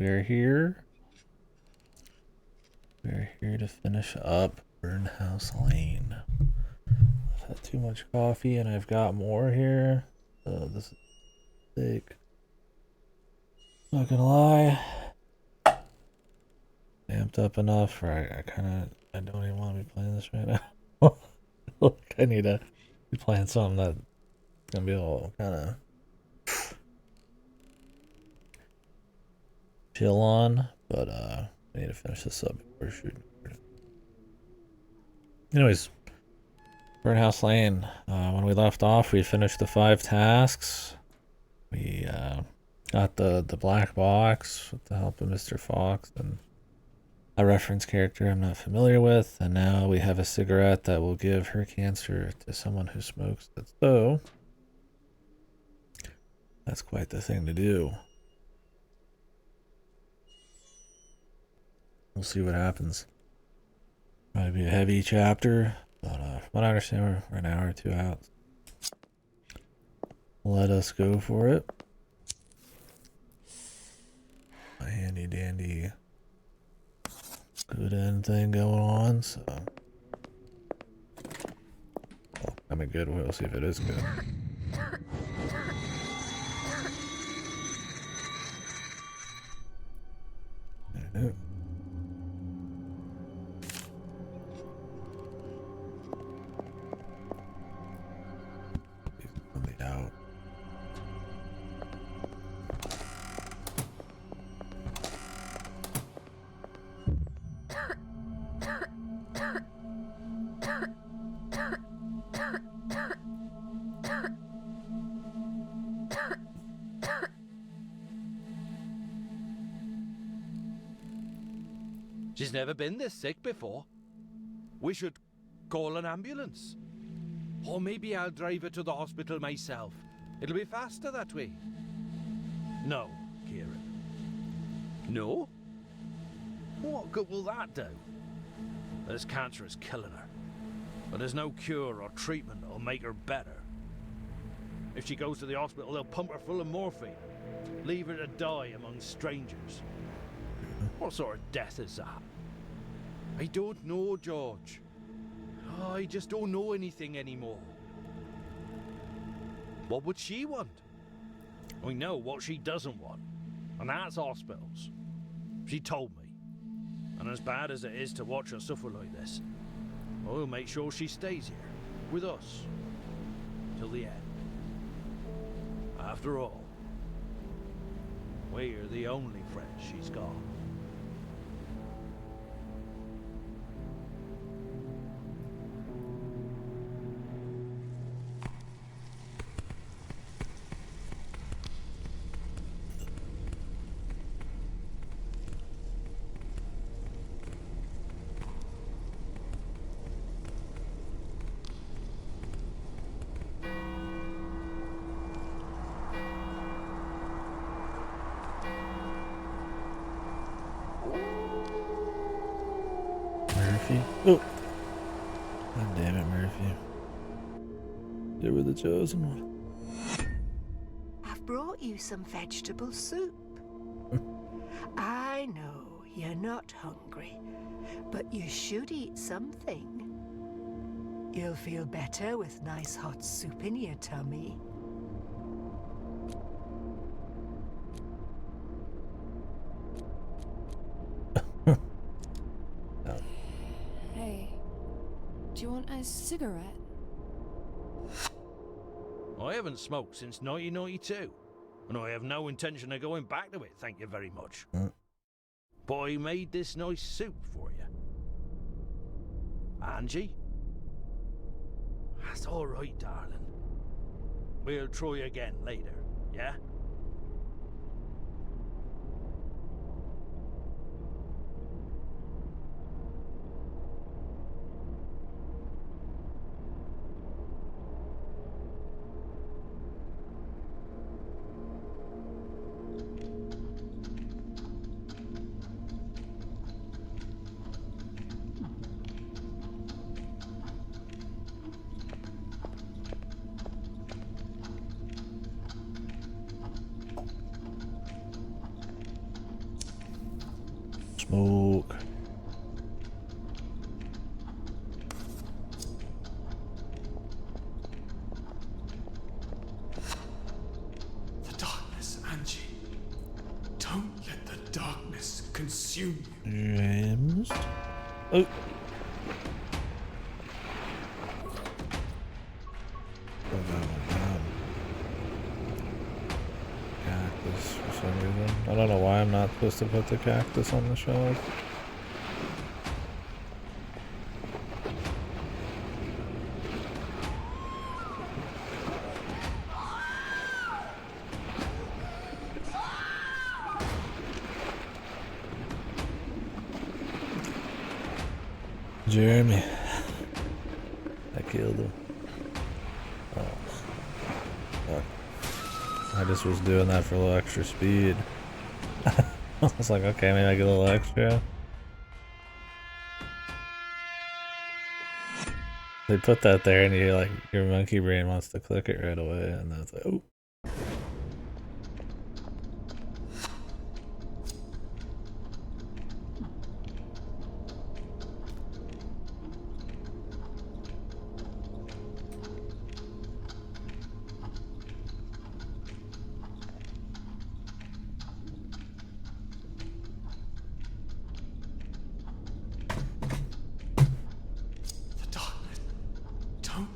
we are here. We're here to finish up Burnhouse Lane. I've had too much coffee and I've got more here. So this is thick. Not gonna lie. Amped up enough, or I don't even want to be playing this right now. Look, I need to be playing something that's gonna be all kind of chill on, but I need to finish this up before shooting. Anyways, Burnhouse Lane. When we left off, we finished the 5 tasks. We got the black box with the help of Mr. Fox and a reference character I'm not familiar with, and now we have a cigarette that will give her cancer to someone who smokes it. So that's quite the thing to do. We'll see what happens. Might be a heavy chapter, but from what I understand, we're an hour or two out. Let us go for it. A handy dandy good end thing going on, so well, I mean good, we'll see if it is good. Out. She's never been this sick before. We should call an ambulance. Or maybe I'll drive her to the hospital myself. It'll be faster that way. No, Kieran. No? What good will that do? This cancer is killing her. But there's no cure or treatment that'll make her better. If she goes to the hospital, they'll pump her full of morphine. Leave her to die among strangers. What sort of death is that? I don't know, George. I just don't know anything anymore. What would she want? We know what she doesn't want, and that's hospitals. She told me. And as bad as it is to watch her suffer like this, I'll make sure she stays here, with us, till the end. After all, we're the only friends she's got. Murphy. Oh. God damn it, Murphy. You were the chosen one. I've brought you some vegetable soup. I know you're not hungry, but you should eat something. You'll feel better with nice hot soup in your tummy. Hey, do you want a cigarette? I haven't smoked since 1992, and I have no intention of going back to it, thank you very much. But I made this nice soup for you. Angie? That's all right, darling. We'll try again later, yeah? Smoke. The darkness, Angie. Don't let the darkness consume you. James. Oh. Oh god. Cactus for some reason. I don't know why I'm not supposed to put the cactus on the shelf. Jeremy. I killed him. Oh. Fuck. I just was doing that for a little extra speed. I was like, okay, maybe I get a little extra. They put that there and you like, your monkey brain wants to click it right away, and then it's like, oh. The darkness. Don't.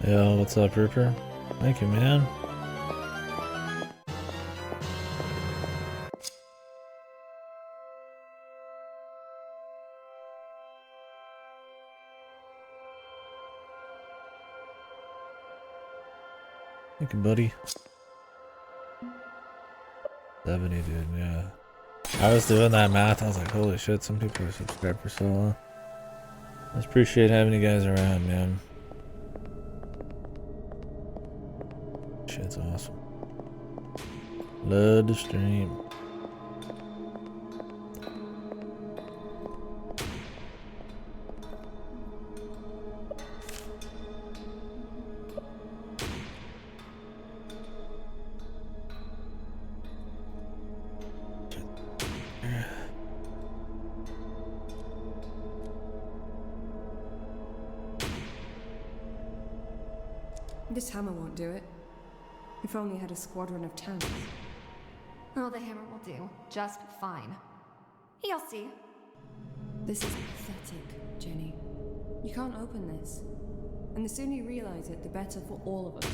Yo, what's up, Ripper? Thank you, man. Thank you, buddy. 70, dude, yeah. I was doing that math, I was like, holy shit, some people are subscribed for so long. I just appreciate having you guys around, man. Shit's awesome. Love the stream. This hammer won't do it. If only I had a squadron of tanks. Oh, the hammer will do. Just fine. You'll see. This is pathetic, Jenny. You can't open this. And the sooner you realize it, the better for all of us.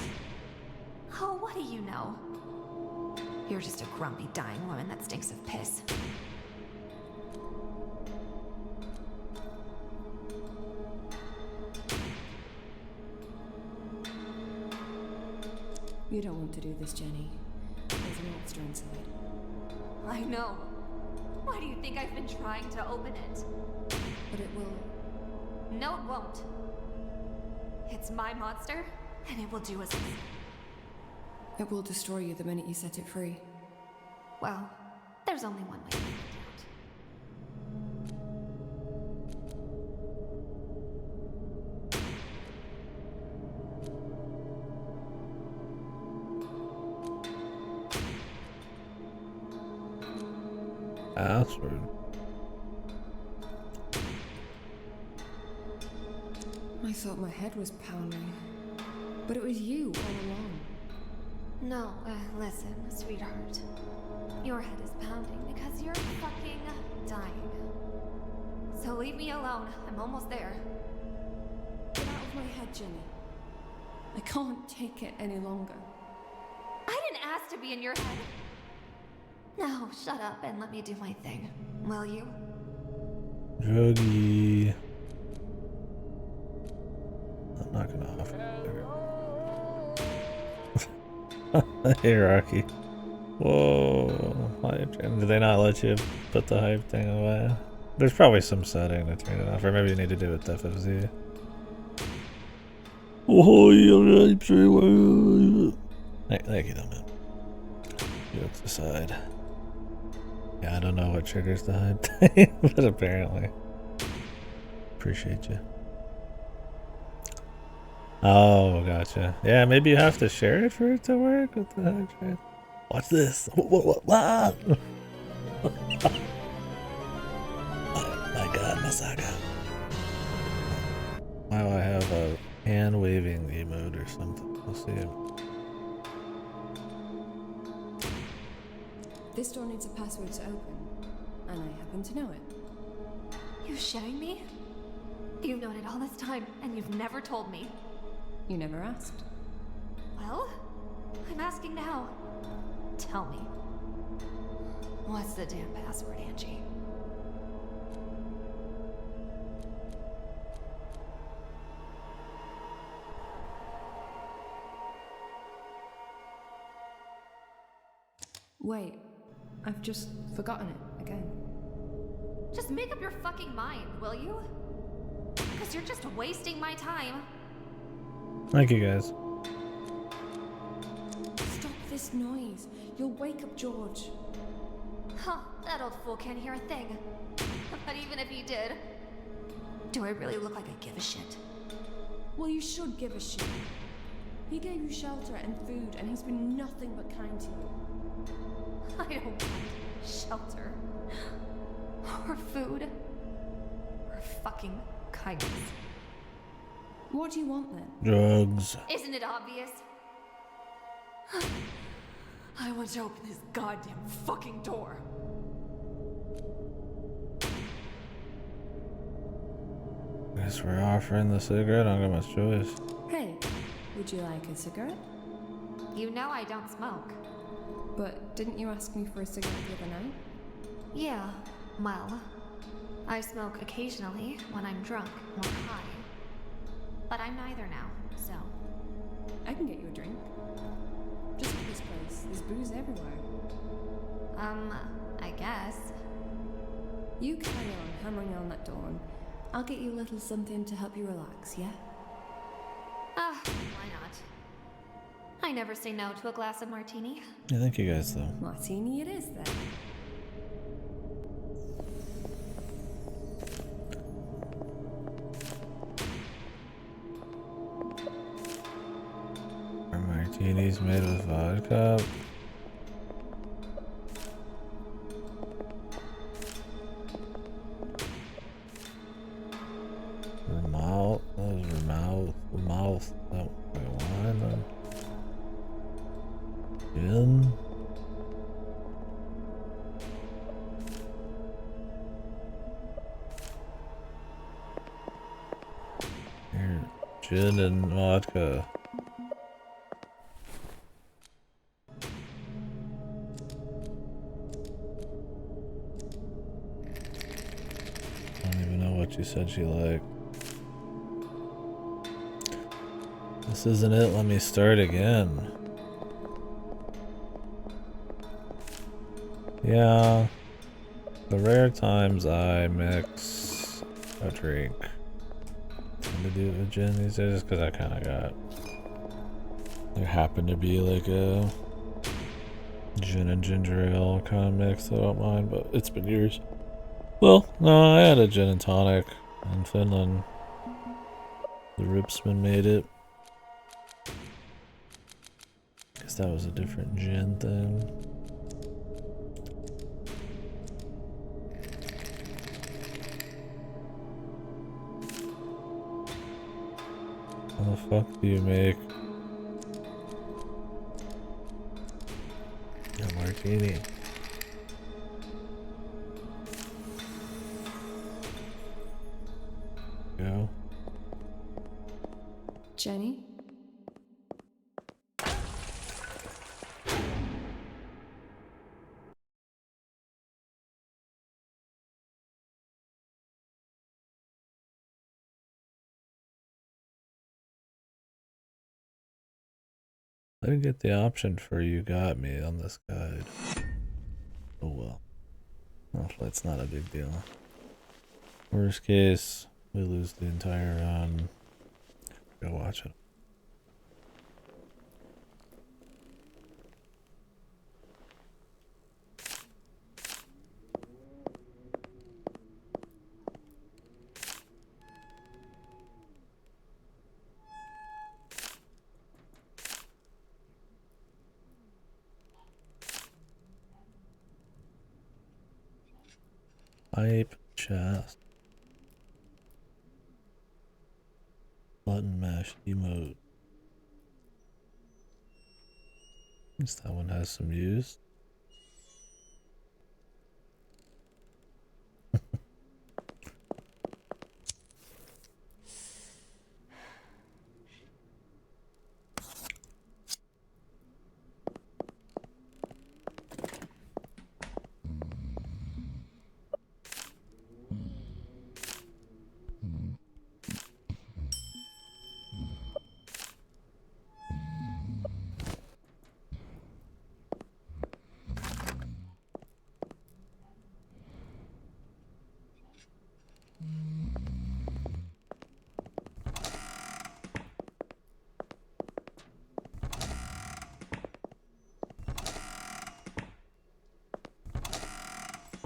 Oh, what do you know? You're just a grumpy, dying woman that stinks of piss. You don't want to do this, Jenny. There's a monster inside. I know. Why do you think I've been trying to open it? But it will... No, it won't. It's my monster, and it will do as I say. It will destroy you the minute you set it free. Well, there's only one way to find out. That's rude. I thought my head was pounding. But it was you all along. No, listen, sweetheart. Your head is pounding because you're fucking dying. So leave me alone. I'm almost there. Get out of my head, Jenny. I can't take it any longer. I didn't to be in your head. Now, shut up and let me do my thing, will you? Druggy. I'm not gonna offer. Hey, Rocky. Whoa. Did they not let you put the hype thing away? There's probably some setting to turn it off, or maybe you need to do it with FFZ. Oh, you're right. Thank you, though, man. Jokes aside. Yeah, I don't know what triggers the hype thing, but apparently. Appreciate you. Oh, gotcha. Yeah, maybe you have to share it for it to work. What the heck, right? Watch this. What? Ah! my god, Masaka. Why do I have a hand waving emote or something? I'll see it. This door needs a password to open, and I happen to know it. You shitting me? You've known it all this time, and you've never told me. You never asked. Well, I'm asking now. Tell me. What's the damn password, Angie? Wait, I've just forgotten it again. Just make up your fucking mind, will you? Because you're just wasting my time. Thank you, guys. Stop this noise. You'll wake up George. Huh, that old fool can't hear a thing. But even if he did, do I really look like I give a shit? Well, you should give a shit. He gave you shelter and food, and he's been nothing but kind to you. I don't want shelter. Or food. Or fucking kindness. What do you want then? Drugs. Isn't it obvious? I want to open this goddamn fucking door. Guess we're offering the cigarette. I don't got much choice. Hey, would you like a cigarette? You know I don't smoke. But didn't you ask me for a cigarette the other night? Yeah, well, I smoke occasionally when I'm drunk or high. But I'm neither now, so. I can get you a drink. Just at this place, there's booze everywhere. I guess. You carry on hammering on that door, and I'll get you a little something to help you relax, yeah? Why not? I never say no to a glass of martini. Yeah, thank you guys, though. Martini it is, then. Are martinis made with vodka? Vermouth? That was vermouth. Vermouth. That wine then. Gin? Here, gin and vodka. I don't even know what you said she liked. This isn't it. Let me start again. Yeah, the rare times I mix a drink to do it with gin these days, because I kind of got, there happened to be like a gin and ginger ale kind of mix that I don't mind, but it's been years. Well, no, I had a gin and tonic in Finland. The Ripsman made it. Guess that was a different gin thing. How the fuck do you make a martini? Go. Jenny? I didn't get the option for you got me on this guide. Oh well. Well, that's not a big deal. Worst case, we lose the entire run. Go watch it. Pipe chest. Button mash emote. At least that one has some use.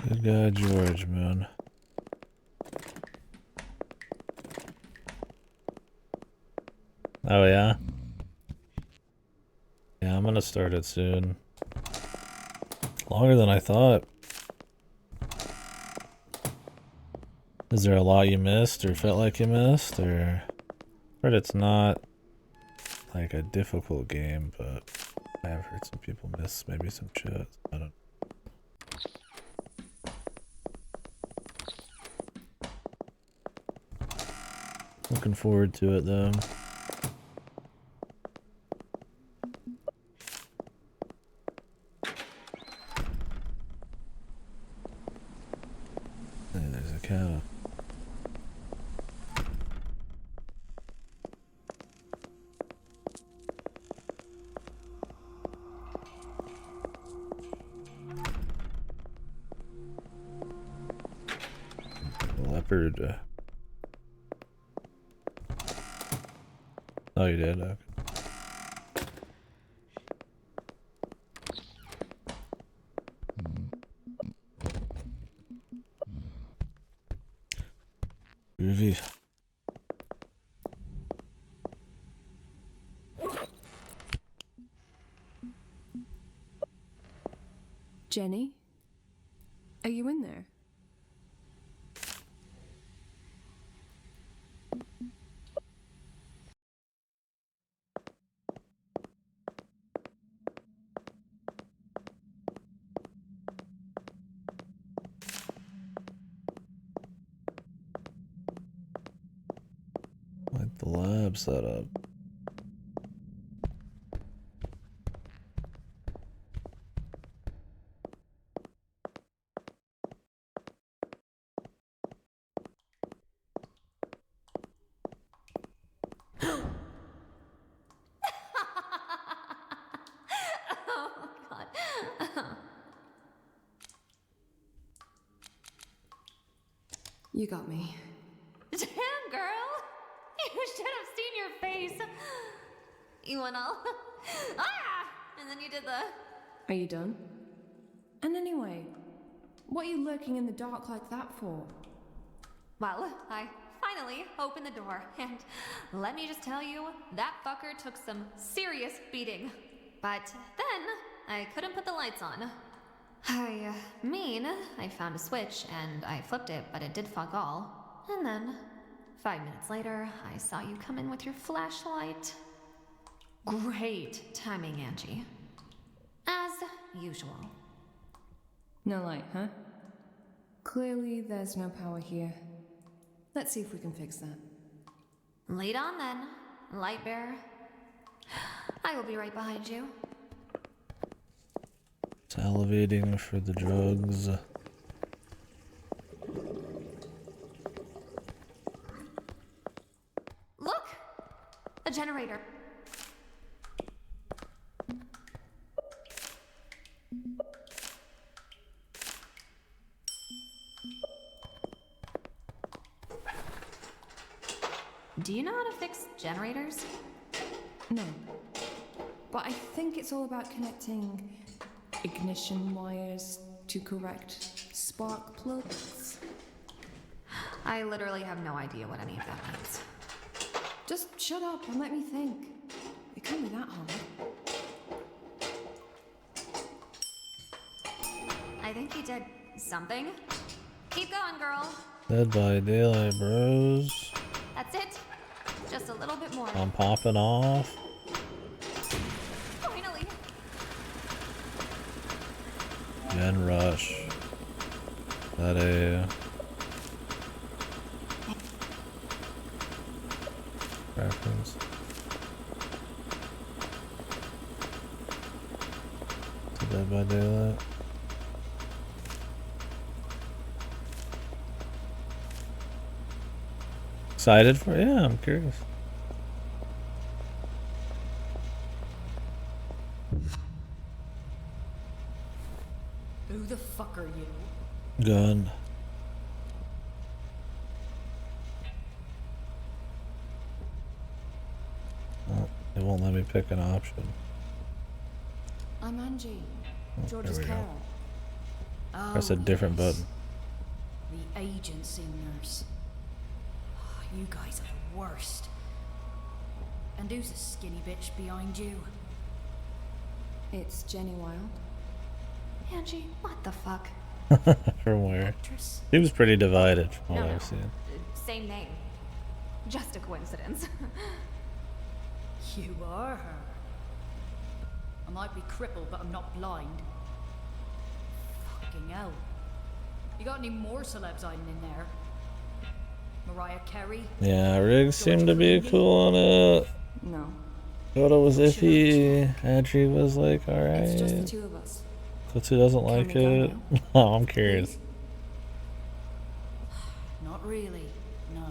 Good guy, George, man. Oh, yeah? Yeah, I'm gonna start it soon. Longer than I thought. Is there a lot you missed or felt like you missed? Or heard it's not like a difficult game, but I have heard some people miss maybe some shit. I don't. Looking forward to it though. Hey, there's a cow. Leopard. Oh, you did? Okay. Groovy. Jenny? Are you in there? Like the lab setup. Oh god. You got me. Damn, girl! You should have seen your face. You went all ah, and then you did the. Are you done? And anyway, what are you lurking in the dark like that for? Well, I finally opened the door, and let me just tell you, that fucker took some serious beating. But then I couldn't put the lights on. I found a switch and I flipped it, but it did fuck all. And then 5 minutes later, I saw you come in with your flashlight. Great timing, Angie. As usual. No light, huh? Clearly there's no power here. Let's see if we can fix that. Lead on then, light bearer. I will be right behind you. Salivating for the drugs. Look! A generator. Do you know how to fix generators? No. But I think it's all about connecting ignition wires to correct spark plugs. I literally have no idea what any of that means. Just shut up and let me think. It can't be that hard. I think he did something. Keep going, girl. Dead by Daylight, bros. That's it. Just a little bit more. I'm popping off. Finally. Gen Rush. That a reference to Dead by Daylight. Excited for it? Yeah, I'm curious. Who the fuck are you? Gun. Oh, it won't let me pick an option. I'm Angie, Oh, George's there we go. carer. Press a different yes. button. The agency nurse. You guys are the worst. And who's the skinny bitch behind you? It's Jenny Wilde. Angie, what the fuck? From where? Actress? He was pretty divided from what No, no. I've seen. Same name. Just a coincidence. You are her. I might be crippled, but I'm not blind. Fucking hell. You got any more celebs hiding in there? Mariah Carey? Yeah, Riggs seemed to be cool on it. No, Yoda was iffy. Adri was like, it's just the alright. two of us. Kotsu doesn't like we go it. Oh, I'm curious. Not really, no.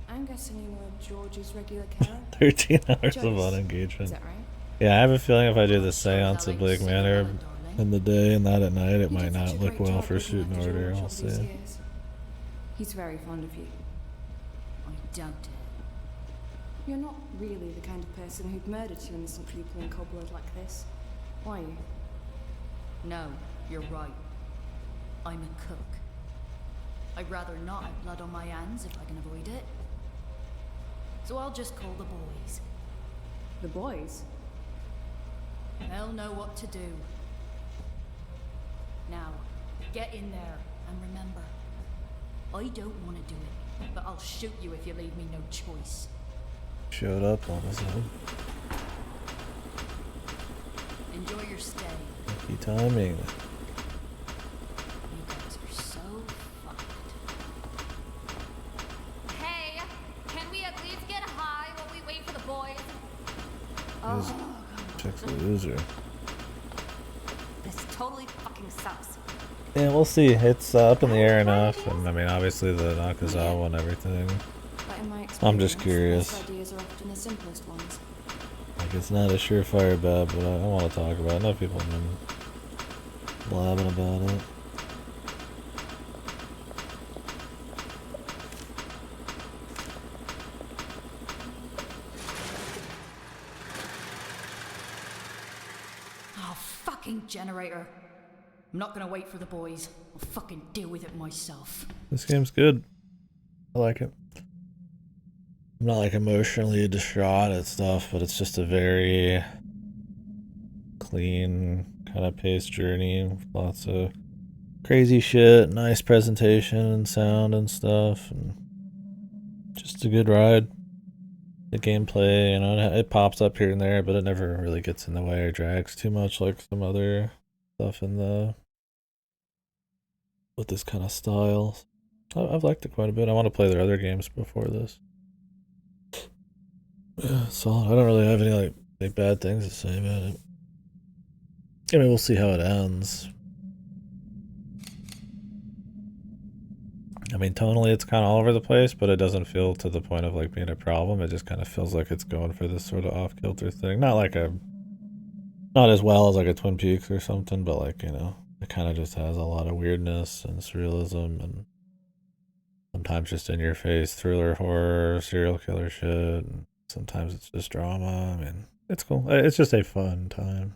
I'm guessing you were George's regular carer. 13 hours of Joyce, unengagement. Is that right? Yeah, I have a feeling if I do the seance Sure, at that Blake ain't Manor silly, darling. in the day and not at night, it You might did such not a look great well job for looking shooting after order. George We'll all these see. years. He's very fond of you. I doubt it. You're not really the kind of person who'd murder two innocent people in cold blood like this, are you? No, you're right. I'm a cook. I'd rather not have blood on my hands if I can avoid it. So I'll just call the boys. The boys? They'll know what to do. Now, get in there and remember, I don't want to do it, but I'll shoot you if you leave me no choice. Showed up on his own. Enjoy your stay. Lucky timing. You guys are so fucked. Hey, can we at least get high while we wait for the boys? Who's- Chick's a loser. This totally fucking sucks. Yeah, we'll see. It's up in the air enough, and I mean, obviously the Nakazawa and everything. But in my experience, I'm just curious. the best ideas are often the simplest ones. Like, it's not a surefire bet, but I want to talk about it. Enough people have been blabbing about it. Oh, fucking generator. I'm not gonna wait for the boys. I'll fucking deal with it myself. This game's good. I like it. I'm not like emotionally distraught at stuff, but it's just a very clean kind of paced journey. Lots of crazy shit, nice presentation and sound and stuff, and just a good ride. The gameplay, you know, it pops up here and there, but it never really gets in the way or drags too much like some other stuff in the with this kind of style. I've liked it quite a bit. I want to play their other games before this. Yeah, solid. I don't really have any like big bad things to say about it. I mean, we'll see how it ends. I mean, tonally it's kind of all over the place, but it doesn't feel to the point of like being a problem. It just kind of feels like it's going for this sort of off-kilter thing. Not as well as like a Twin Peaks or something, but like, you know, it kind of just has a lot of weirdness and surrealism and sometimes just in your face thriller, horror, serial killer shit. And sometimes it's just drama. I mean, it's cool. It's just a fun time.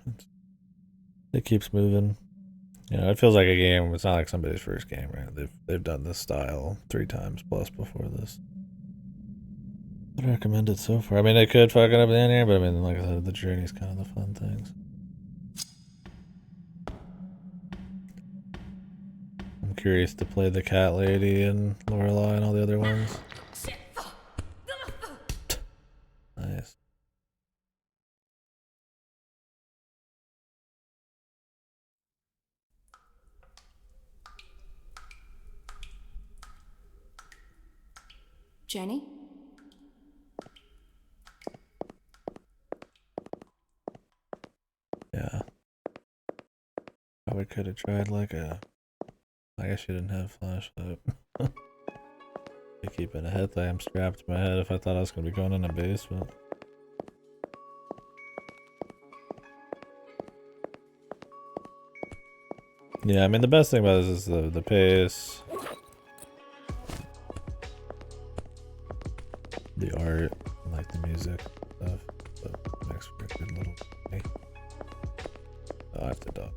It keeps moving. You know, it feels like a game. It's not like somebody's first game, right? They've done this style 3 times plus before this. I'd recommend it so far. I mean, they could fuck it up in here, but I mean, like I said, the journey's kind of the fun things. I'm curious to play the cat lady and Lorelai and all the other ones. Nice. Jenny? Yeah. Probably could have tried like a... I guess you didn't have flashlight. Be keeping a headlamp strapped to my head if I thought I was going to be going in a basement. Yeah, I mean the best thing about this is the pace. The art, and like the music stuff. That makes for a good little... Oh, I have to duck.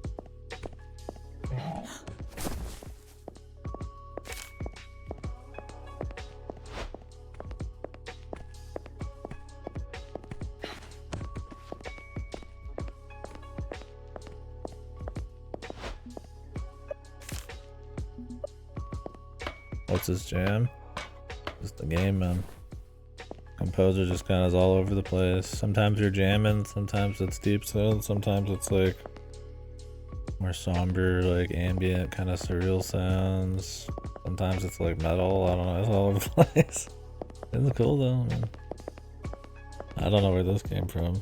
What's his jam? Just the game, man. Composer just kind of is all over the place. Sometimes you're jamming, sometimes it's deep sound, sometimes it's like more somber, like ambient kind of surreal sounds. Sometimes it's like metal, I don't know, it's all over the place. It's cool though, man. I don't know where this came from.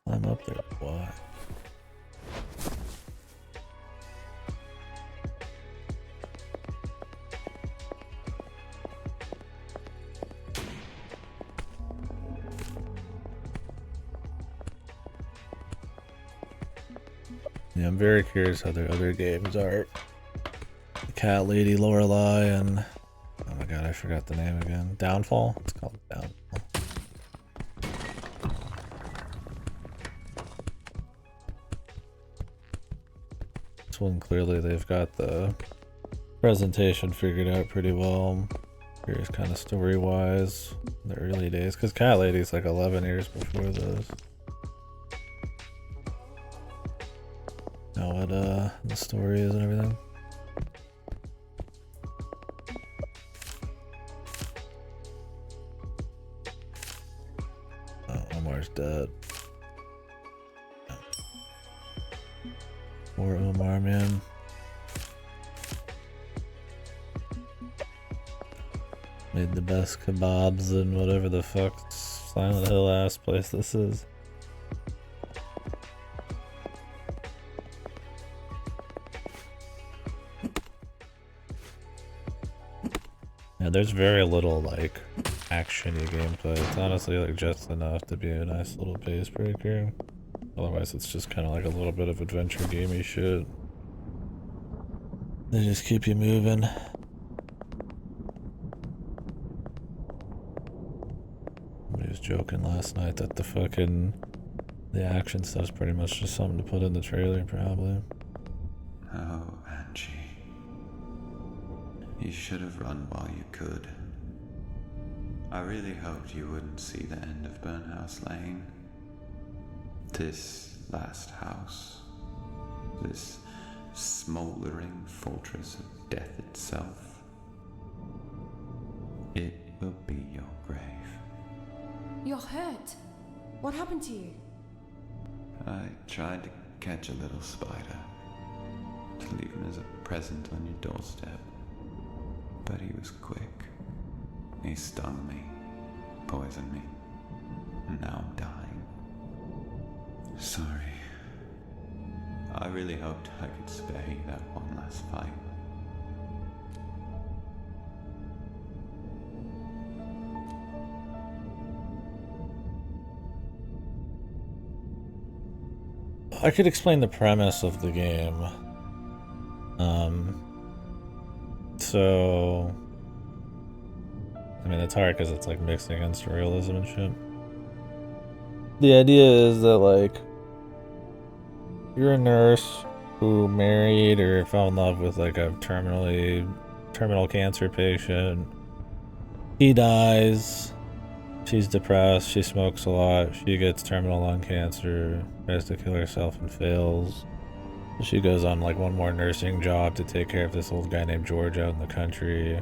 I'm up there, why? Yeah, I'm very curious how their other games are. The Cat Lady, Lorelai, and oh my god, I forgot the name again. Downfall? It's called Downfall. This one clearly they've got the presentation figured out pretty well. Curious kind of story wise in the early days, because Cat Lady's like 11 years before this. Know what the story is and everything. Oh, Omar's dead. Poor Omar, man. Made the best kebabs in whatever the fuck Silent Hill ass place this is. Yeah, there's very little like action-y gameplay. It's honestly like just enough to be a nice little pace breaker. Otherwise it's just kind of like a little bit of adventure gamey shit. They just keep you moving. I was joking last night that the action stuff's pretty much just something to put in the trailer probably. Oh, Angie. You should have run while you could. I really hoped you wouldn't see the end of Burnhouse Lane. This last house. This smoldering fortress of death itself. It will be your grave. You're hurt. What happened to you? I tried to catch a little spider. To leave him as a present on your doorstep. But he was quick. He stung me. Poisoned me. And now I'm dying. Sorry. I really hoped I could spare you that one last fight. I could explain the premise of the game. So I mean, it's hard because it's like mixed against realism and shit. The idea is that like you're a nurse who married or fell in love with like a terminal cancer patient. He dies. She's depressed. She smokes a lot. She gets terminal lung cancer. Tries to kill herself and fails. She goes on like one more nursing job to take care of this old guy named George out in the country.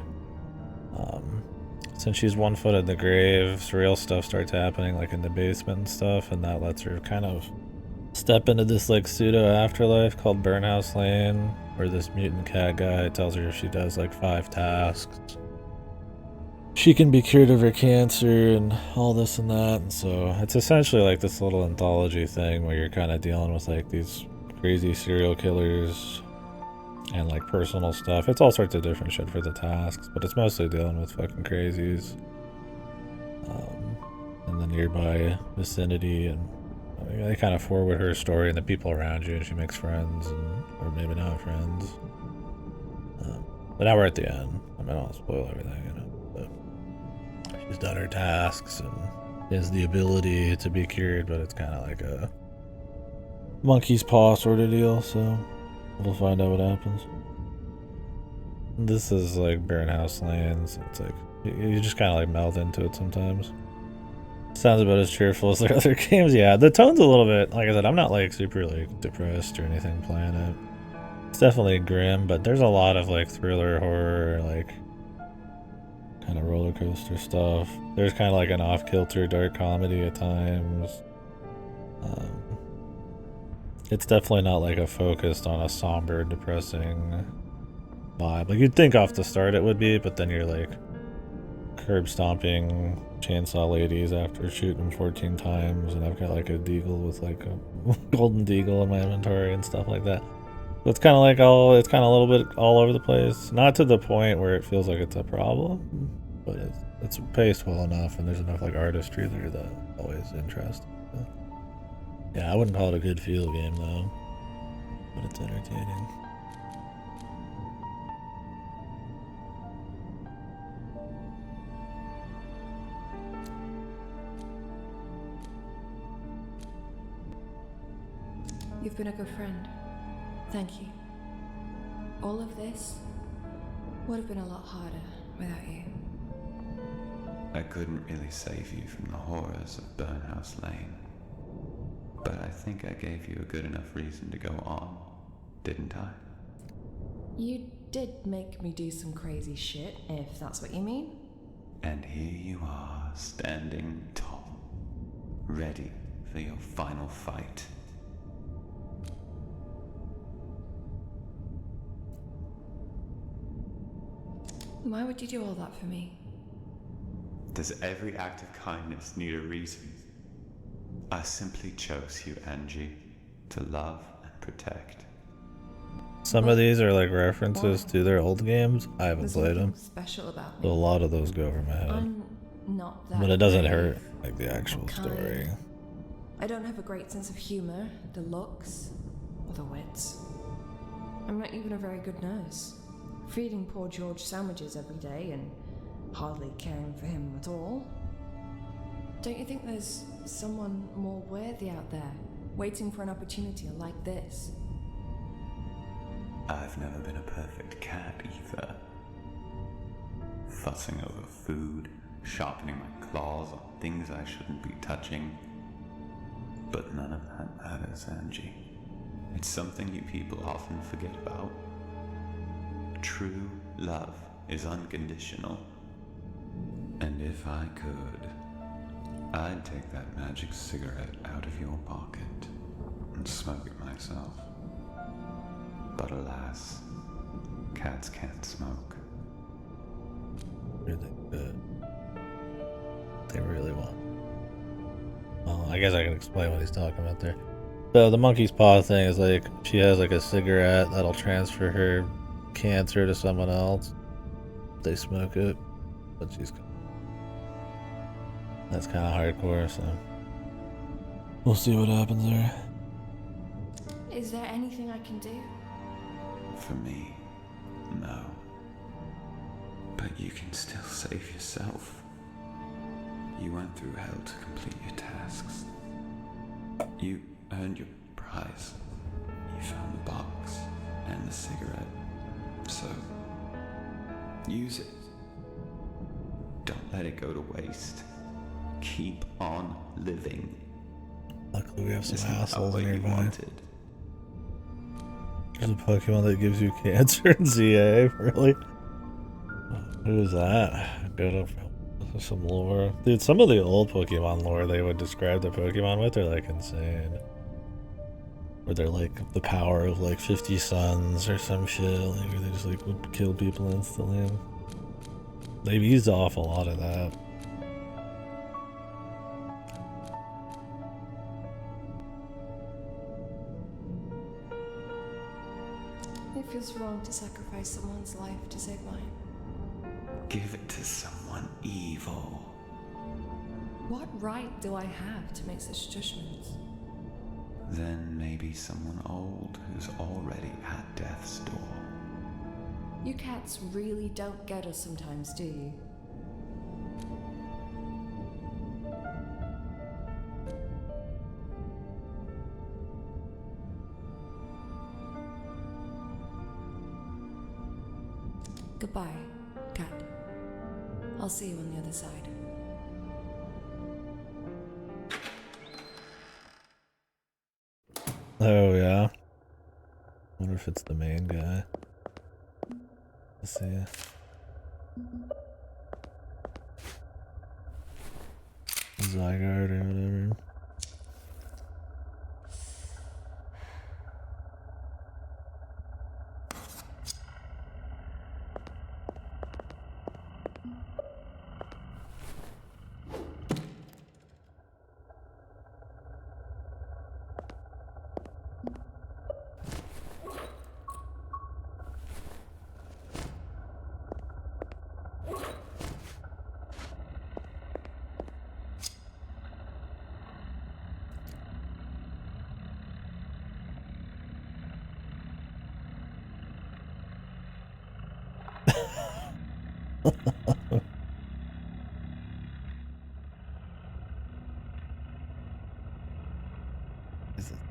Since she's 1 foot in the grave, surreal stuff starts happening like in the basement and stuff, and that lets her kind of step into this like pseudo afterlife called Burnhouse Lane, where this mutant cat guy tells her if she does like 5 tasks, she can be cured of her cancer and all this and that. And so it's essentially like this little anthology thing where you're kind of dealing with like these crazy serial killers and like personal stuff. It's all sorts of different shit for the tasks, but it's mostly dealing with fucking crazies in the nearby vicinity, and they kind of forward her story and the people around you, and she makes friends, and or maybe not friends. But now we're at the end. I mean, I don't want to spoil everything, you know. But she's done her tasks and has the ability to be cured, but it's kind of like a monkey's paw sort of deal. So we'll find out what happens. This is like Burnhouse Lane, so it's like you just kind of like meld into it sometimes. Sounds about as cheerful as their other games. Yeah, the tone's a little bit, like I said, I'm not like super like depressed or anything playing it. It's definitely grim, but there's a lot of like thriller, horror, like kind of roller coaster stuff. There's kind of like an off-kilter dark comedy at times. It's definitely not like a focused on a somber, depressing vibe. Like you'd think off the start it would be, but then you're like curb stomping chainsaw ladies after shooting them 14 times, and I've got like a deagle with like a golden deagle in my inventory and stuff like that. So it's kind of like it's kind of a little bit all over the place. Not to the point where it feels like it's a problem, but it's paced well enough, and there's enough like artistry there that always interests. So, yeah, I wouldn't call it a good feel game though, but it's entertaining. You've been a good friend. Thank you. All of this would have been a lot harder without you. I couldn't really save you from the horrors of Burnhouse Lane, but I think I gave you a good enough reason to go on, didn't I? You did make me do some crazy shit, if that's what you mean. And here you are, standing tall, ready for your final fight. Why would you do all that for me? Does every act of kindness need a reason? I simply chose you, Angie, to love and protect. Some of these are like references to their old games. I haven't There's played them. nothing special about So a me. lot of those go over my head. I'm not that But it doesn't brave hurt like the or actual kind. story. I don't have a great sense of humor, the looks, or the wits. I'm not even a very good nurse. Feeding poor George sandwiches every day and hardly caring for him at all. Don't you think there's someone more worthy out there, waiting for an opportunity like this? I've never been a perfect cat either. Fussing over food, sharpening my claws on things I shouldn't be touching. But none of that matters, Angie. It's something you people often forget about. True love is unconditional. And if I could, I'd take that magic cigarette out of your pocket and smoke it myself. But alas, cats can't smoke. Really good. They really want. Well, I guess I can explain what he's talking about there. the monkey's paw thing is like she has like a cigarette that'll transfer her cancer to someone else. They smoke it, but that's kind of hardcore. So we'll see what happens there. Is there anything I can do? For me, no. But you can still save yourself. You went through hell to complete your tasks. You earned your prize. You found the box and the cigarette. So, use it. Don't let it go to waste. Keep on living. Luckily we have some Isn't that assholes what you nearby. wanted? There's a Pokemon that gives you cancer in ZA, really? Who is that? Go to some lore. Dude, some of the old Pokemon lore they would describe the Pokemon with are like insane. Where they're like the power of like 50 suns or some shit, like where they just like would kill people instantly. They've used off a lot of that. It feels wrong to sacrifice someone's life to save mine. Give it to someone evil. What right do I have to make such judgments? Then maybe someone old who's already at death's door. You cats really don't get us sometimes, do you? Goodbye, cat. I'll see you on the other side. Oh yeah. Wonder if it's the main guy. Let's see. Zygarde or whatever.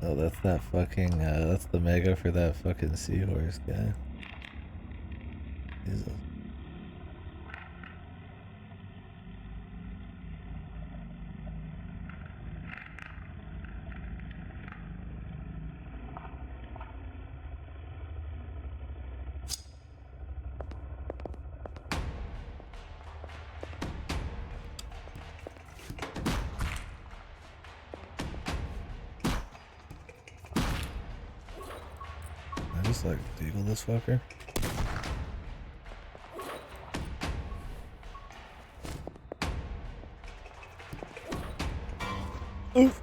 Oh, that's that fucking, that's the mega for that fucking seahorse guy. Jesus. I just like deagle this fucker. Oof.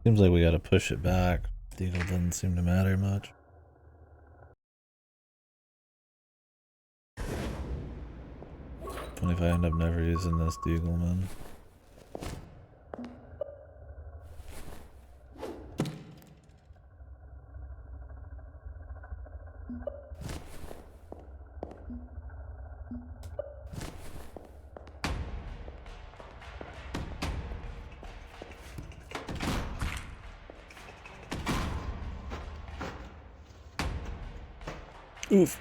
Seems like we gotta push it back. Deagle doesn't seem to matter much. What if I end up never using this Deagle, man? Oof.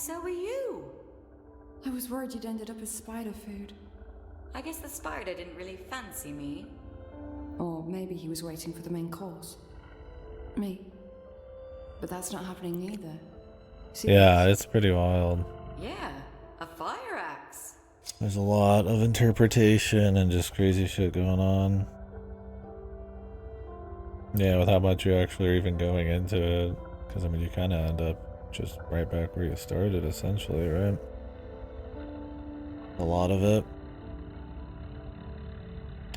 so were you. I was worried you'd ended up as spider food. I guess the spider didn't really fancy me. Or maybe he was waiting for the main course. Me. But that's not happening either. See, Yeah, it's pretty wild. Yeah, a fire axe. There's a lot of interpretation and just crazy shit going on. Yeah, with how much you actually are even going into it. Because, I mean, you kind of end up just right back where you started, essentially, right? A lot of it.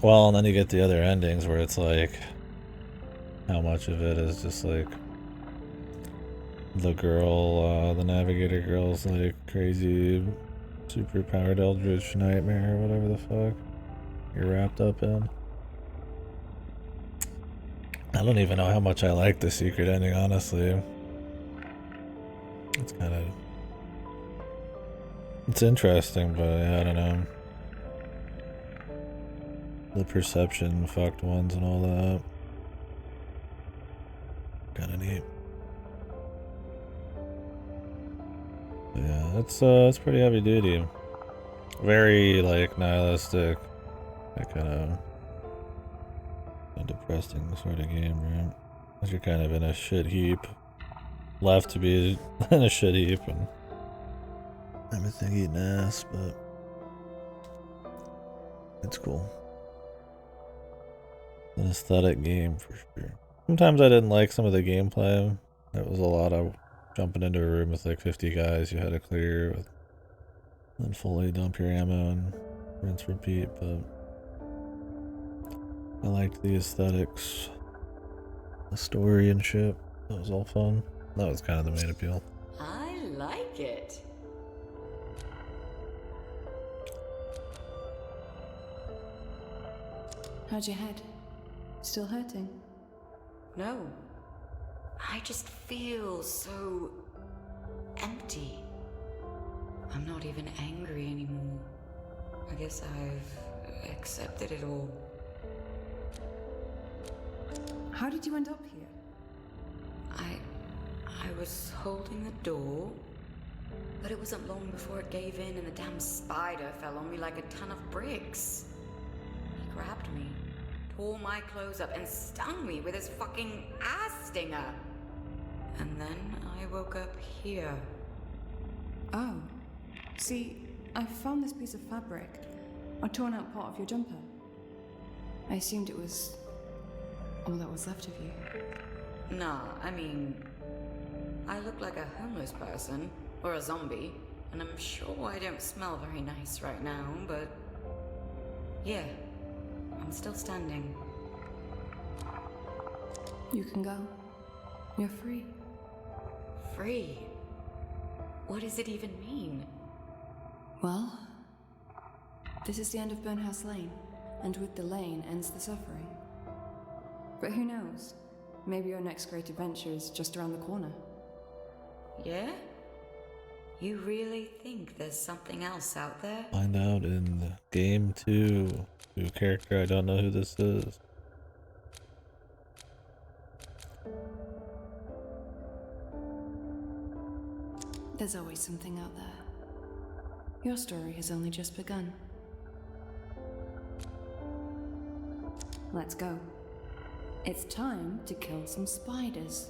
Well, and then you get the other endings where it's like, how much of it is just like the girl, the navigator girl's like crazy, super powered eldritch nightmare, or whatever the fuck you're wrapped up in. I don't even know how much I like the secret ending, honestly. It's kind of... It's interesting, but yeah, I don't know. The perception fucked ones and all that. Kinda neat. But yeah, it's pretty heavy duty. Very, like, nihilistic. That kind of... a depressing sort of game, right? Because you're kind of in a shit heap. Left to be in a shit heap and everything eating ass, but it's cool. An aesthetic game for sure. Sometimes I didn't like some of the gameplay. It was a lot of jumping into a room with like 50 guys you had to clear with, then fully dump your ammo and rinse repeat, but I liked the aesthetics, the story and shit. That was all fun. That was kind of the main appeal. I like it. How's your head? Still hurting? No. I just feel so empty. I'm not even angry anymore. I guess I've accepted it all. How did you end up here? I was holding the door, but it wasn't long before it gave in and the damn spider fell on me like a ton of bricks. He grabbed me, tore my clothes up, and stung me with his fucking ass stinger. And then I woke up here. Oh. See, I found this piece of fabric. A torn out part of your jumper. I assumed it was all that was left of you. Nah, I mean, I look like a homeless person, or a zombie, and I'm sure I don't smell very nice right now, but yeah, I'm still standing. You can go. You're free. Free? What does it even mean? Well, this is the end of Burnhouse Lane, and with the lane ends the suffering. But who knows? Maybe your next great adventure is just around the corner. Yeah? You really think there's something else out there? Find out in the game 2. New character, I don't know who this is. There's always something out there. Your story has only just begun. Let's go. It's time to kill some spiders.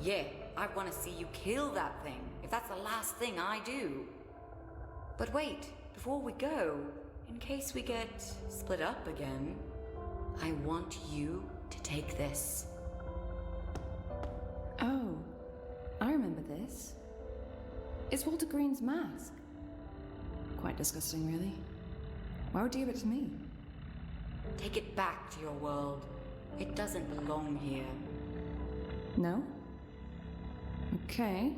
Yeah, I want to see you kill that thing, if that's the last thing I do. But wait, before we go, in case we get split up again, I want you to take this. Oh, I remember this. It's Walter Green's mask. Quite disgusting, really. Why would you give it to me? Take it back to your world. It doesn't belong here. No? Okay.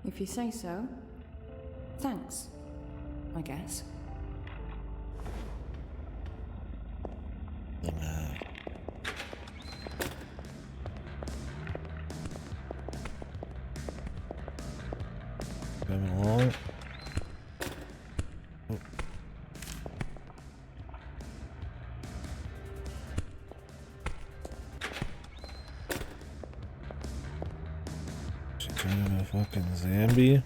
If you say so. Thanks, I guess. The map. Coming along. Oh. She's trying to fucking Zambi.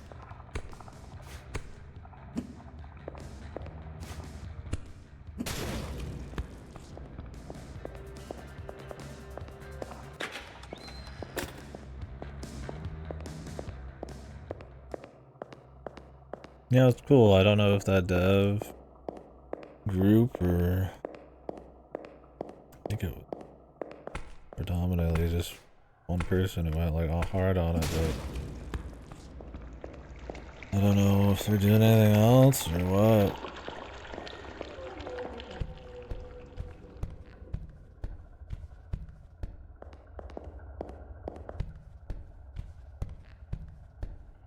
Yeah, it's cool. I don't know if that dev group or I think it was predominantly just one person who went like all hard on it, but I don't know if they're doing anything else or what.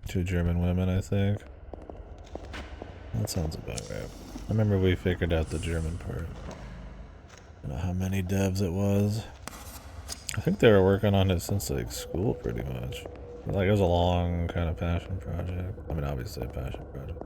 Two German women, I think. That sounds about right. I remember we figured out the German part. I don't know how many devs it was. I think they were working on it since like school pretty much. Like it was a long kind of passion project. I mean obviously a passion project.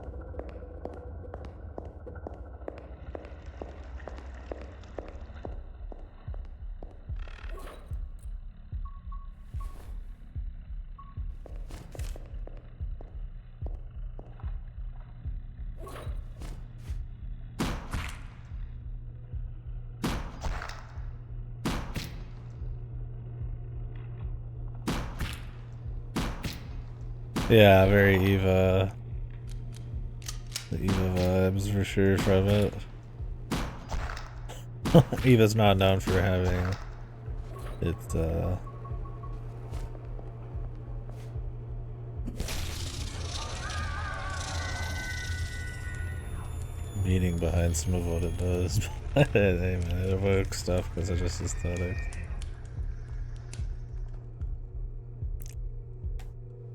Yeah, very Eva. The Eva vibes for sure from it. Eva's not known for having it, meaning behind some of what it does. Hey man, it evokes stuff because of just aesthetics.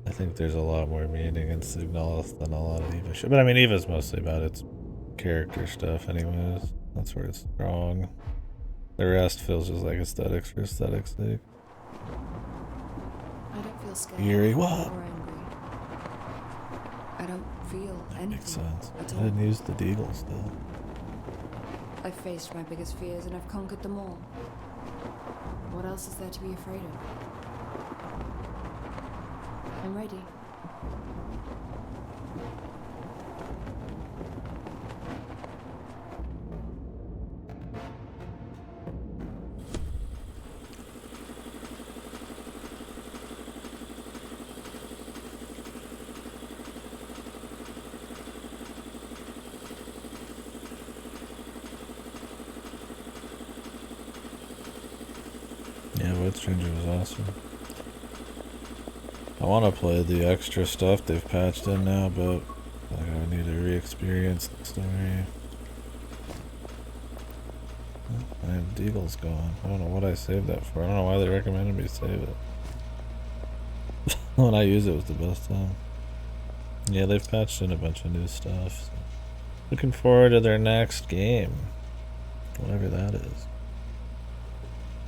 I think there's a lot more meaning in Signalis than a lot of Eva shit. But I mean, Eva's mostly about its character stuff anyways. That's where it's strong. The rest feels just like aesthetics for aesthetics' sake. I don't feel scared Eerie, what? or angry. I don't feel anything Makes sense. at I all. didn't use the deagle still. I've faced my biggest fears and I've conquered them all. What else is there to be afraid of? I'm ready. Yeah, Void Stranger was awesome. I want to play the extra stuff they've patched in now, but like, I need to re-experience the story. I have Deagle's gone. I don't know what I saved that for. I don't know why they recommended me to save it. When I use it was the best time. Yeah, they've patched in a bunch of new stuff. So. Looking forward to their next game. Whatever that is.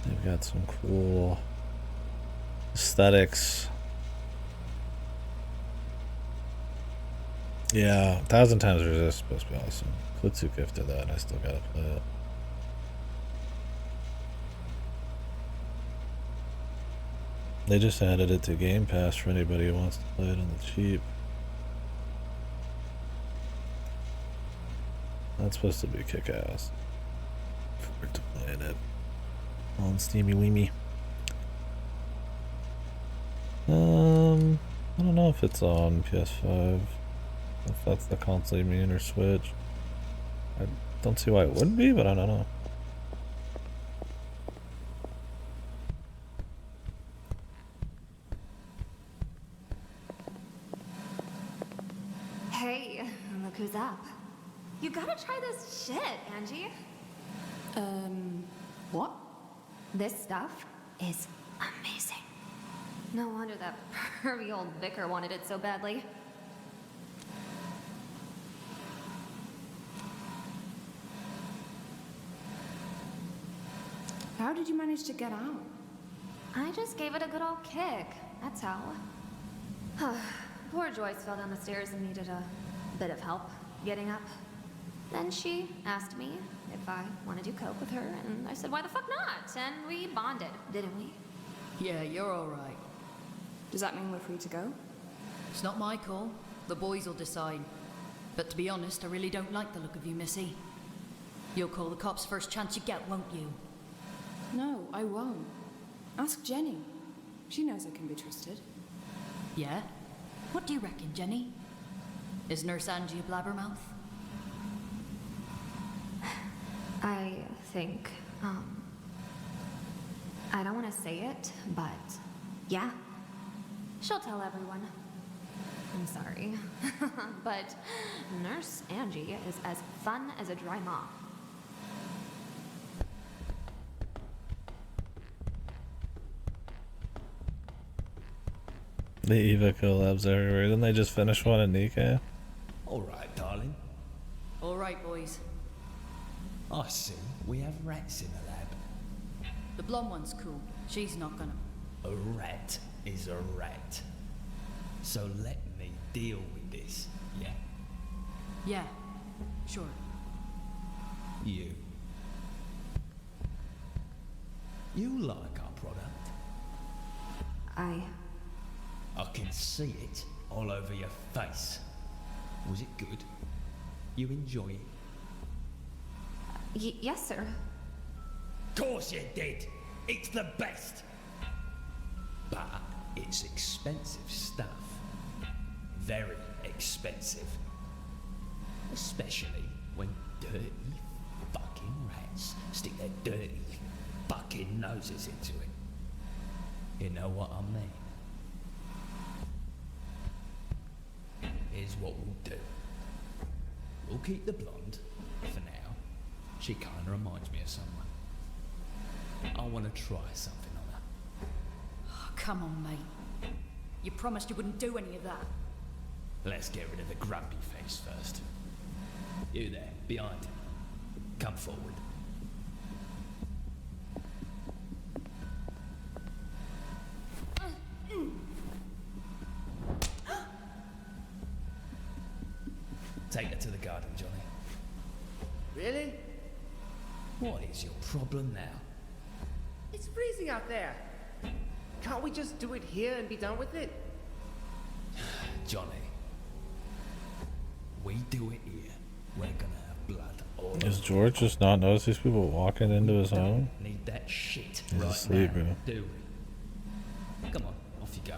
They've got some cool aesthetics. Yeah, 1,000 Times Resist is supposed to be awesome. Klitsu gifted that and I still gotta play it. They just added it to Game Pass for anybody who wants to play it on the cheap. That's supposed to be kick-ass. Forward to playing it on Steamy Weemy. I don't know if it's on PS5. If that's the console you mean, or Switch. I don't see why it wouldn't be, but I don't know. Hey, look who's up. You gotta try this shit, Angie. What? This stuff is amazing. No wonder that pervy old vicar wanted it so badly. How did you manage to get out? I just gave it a good old kick. That's how. Poor Joyce fell down the stairs and needed a bit of help getting up. Then she asked me if I wanted to cope with her, and I said, why the fuck not? And we bonded, didn't we? Yeah, you're alright. Does that mean we're free to go? It's not my call. The boys will decide. But to be honest, I really don't like the look of you, Missy. You'll call the cops first chance you get, won't you? No, I won't. Ask Jenny. She knows I can be trusted. Yeah? What do you reckon, Jenny? Is Nurse Angie a blabbermouth? I think, I don't want to say it, but yeah. She'll tell everyone. I'm sorry. But Nurse Angie is as fun as a dry mop. The Eva collabs everywhere. Didn't they just finish one in Nika? Alright, darling. Alright, boys. I see. We have rats in the lab. The blonde one's cool. She's not gonna... A rat is a rat. So let me deal with this, yeah? Yeah, sure. You. You like our product? I can see it all over your face. Was it good? You enjoy it? Yes, sir. Course you did. It's the best. But it's expensive stuff. Very expensive. Especially when dirty fucking rats stick their dirty fucking noses into it. You know what I mean? Here's what we'll do. We'll keep the blonde for now. She kinda reminds me of someone. I wanna try something on her. Oh, come on, mate. You promised you wouldn't do any of that. Let's get rid of the grumpy face first. You there, behind him. Come forward. Take her to the garden, Johnny. Really? What is your problem now? It's freezing out there. Can't we just do it here and be done with it? Johnny, we do it here. We're gonna have blood all over. Does George just not notice these people walking into his home? Need that shit He's right asleep, now, bro. do we? Come on, off you go.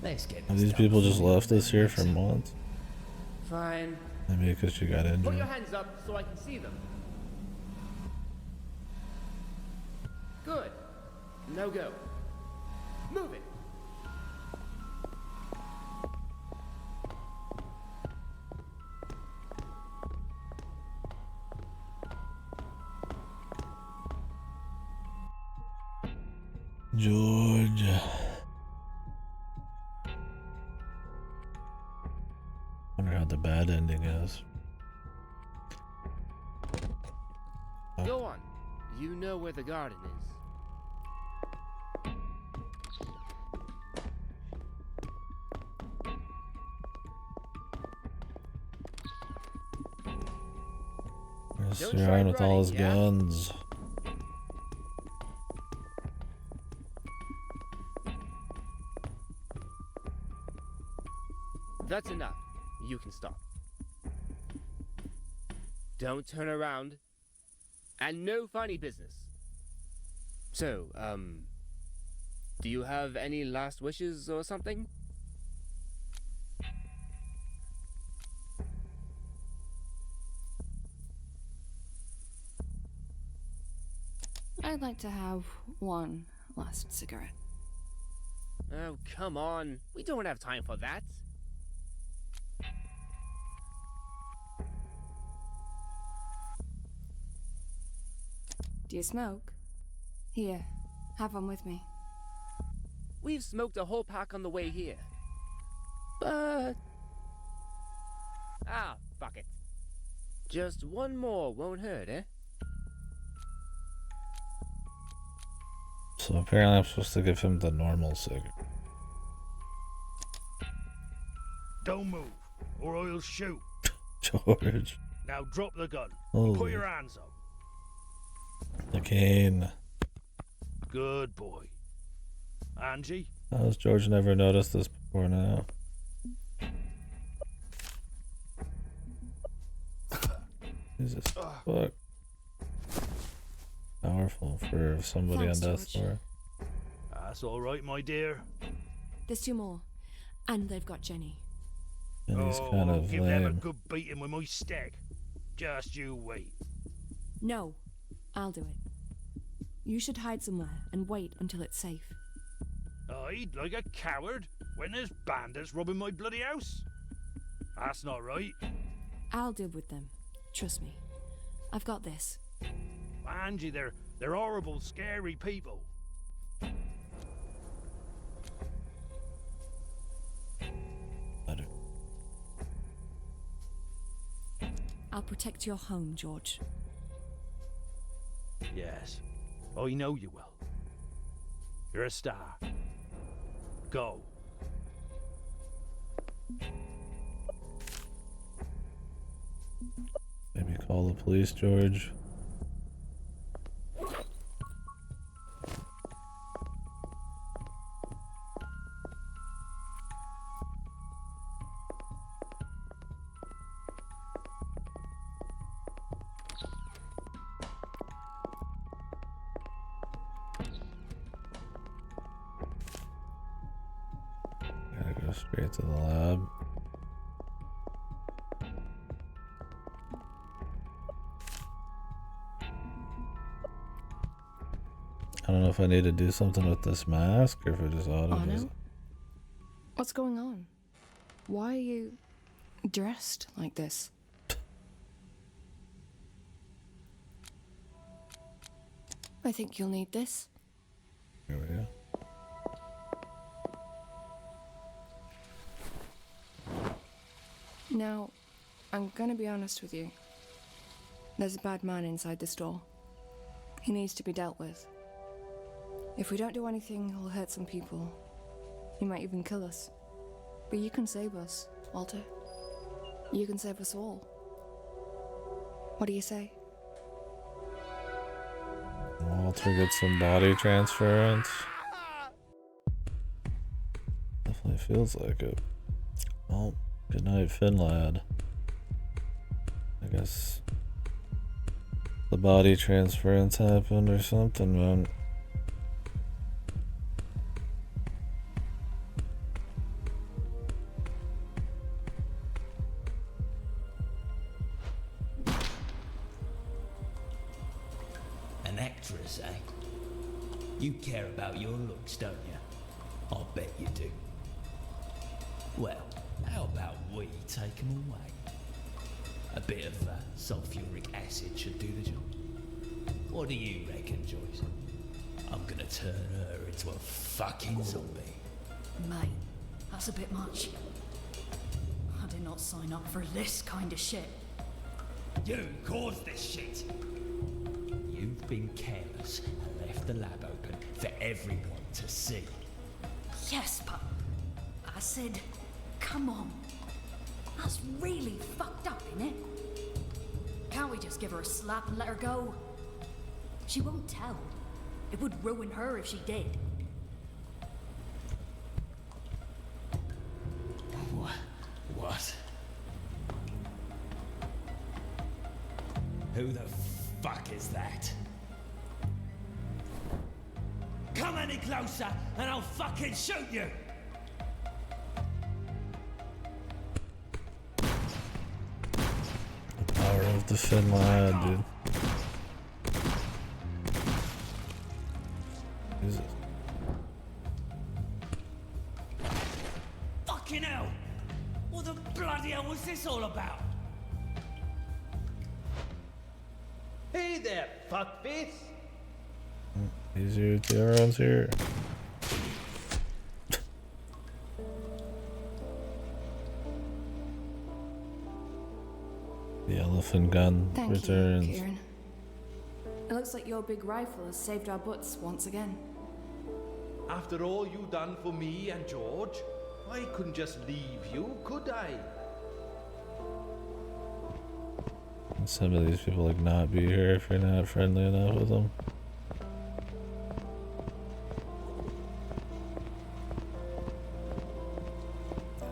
Let's get Have this these done people just before we left us here for mess it. months? Fine. Maybe because you got Put injured. your hands up so I can see them. Good. No go. Move it. George. Wonder how the bad ending is. Go on. You know where the garden is. Just Don't try around with all his running, yeah? guns. That's enough. You can stop. Don't turn around. And no funny business. So, do you have any last wishes or something? I'd like to have one last cigarette. Oh, come on. We don't have time for that. Do you smoke? Here, have one with me. We've smoked a whole pack on the way here. But... ah, fuck it. Just one more won't hurt, eh? So apparently I'm supposed to give him the normal cigarette. Don't move, or I'll shoot. George. Now drop the gun. Holy. Put your hands up. The cane. Good boy. Angie? How has George never noticed this before now? Jesus fuck. Powerful for somebody Thanks, on death's George. door. That's all right, my dear. There's 2 more. And they've got Jenny. And he's kind I'll of give them a lame. good beating with my stick. Just you wait. No, I'll do it. You should hide somewhere and wait until it's safe. Hide like a coward when there's bandits robbing my bloody house? That's not right. I'll deal with them. Trust me. I've got this. Angie, they're horrible, scary people. Better. I'll protect your home, George. Yes, I know you will. You're a star. Go. Maybe call the police, George. Gotta go straight to the lab. I don't know if I need to do something with this mask or if it just auto does it. What's going on? Why are you dressed like this? I think you'll need this. Here we go. Now, I'm gonna be honest with you. There's a bad man inside the store. He needs to be dealt with. If we don't do anything, he'll hurt some people. He might even kill us. But you can save us, Walter. You can save us all. What do you say? Walter gets some body transference. Definitely feels like it. Well, good night, Finlad. I guess the body transference happened or something, man. An actress, eh? You care about your looks, don't you? I'll bet you do. Well, how about we take them away? A bit of sulfuric acid should do the job. What do you reckon, Joyce? I'm gonna turn her into a fucking zombie. Mate, that's a bit much. I did not sign up for this kind of shit. You caused this shit! You've been careless and left the lab open for everyone to see. Yes, but I said, come on. That's really fucked up, innit? Can't we just give her a slap and let her go? She won't tell. It would ruin her if she did. What? Who the fuck is that? Come any closer and I'll fucking shoot you! The power of the Finlad, dude. Jesus. Fucking hell! What the bloody hell was this all about? Hey there, fuckface. Easier to everyone's here. The elephant gun Thank returns. you, Kieran. It looks like your big rifle has saved our butts once again. After all you done for me and George, I couldn't just leave you, could I? Some of these people like not be here if you're not friendly enough with them.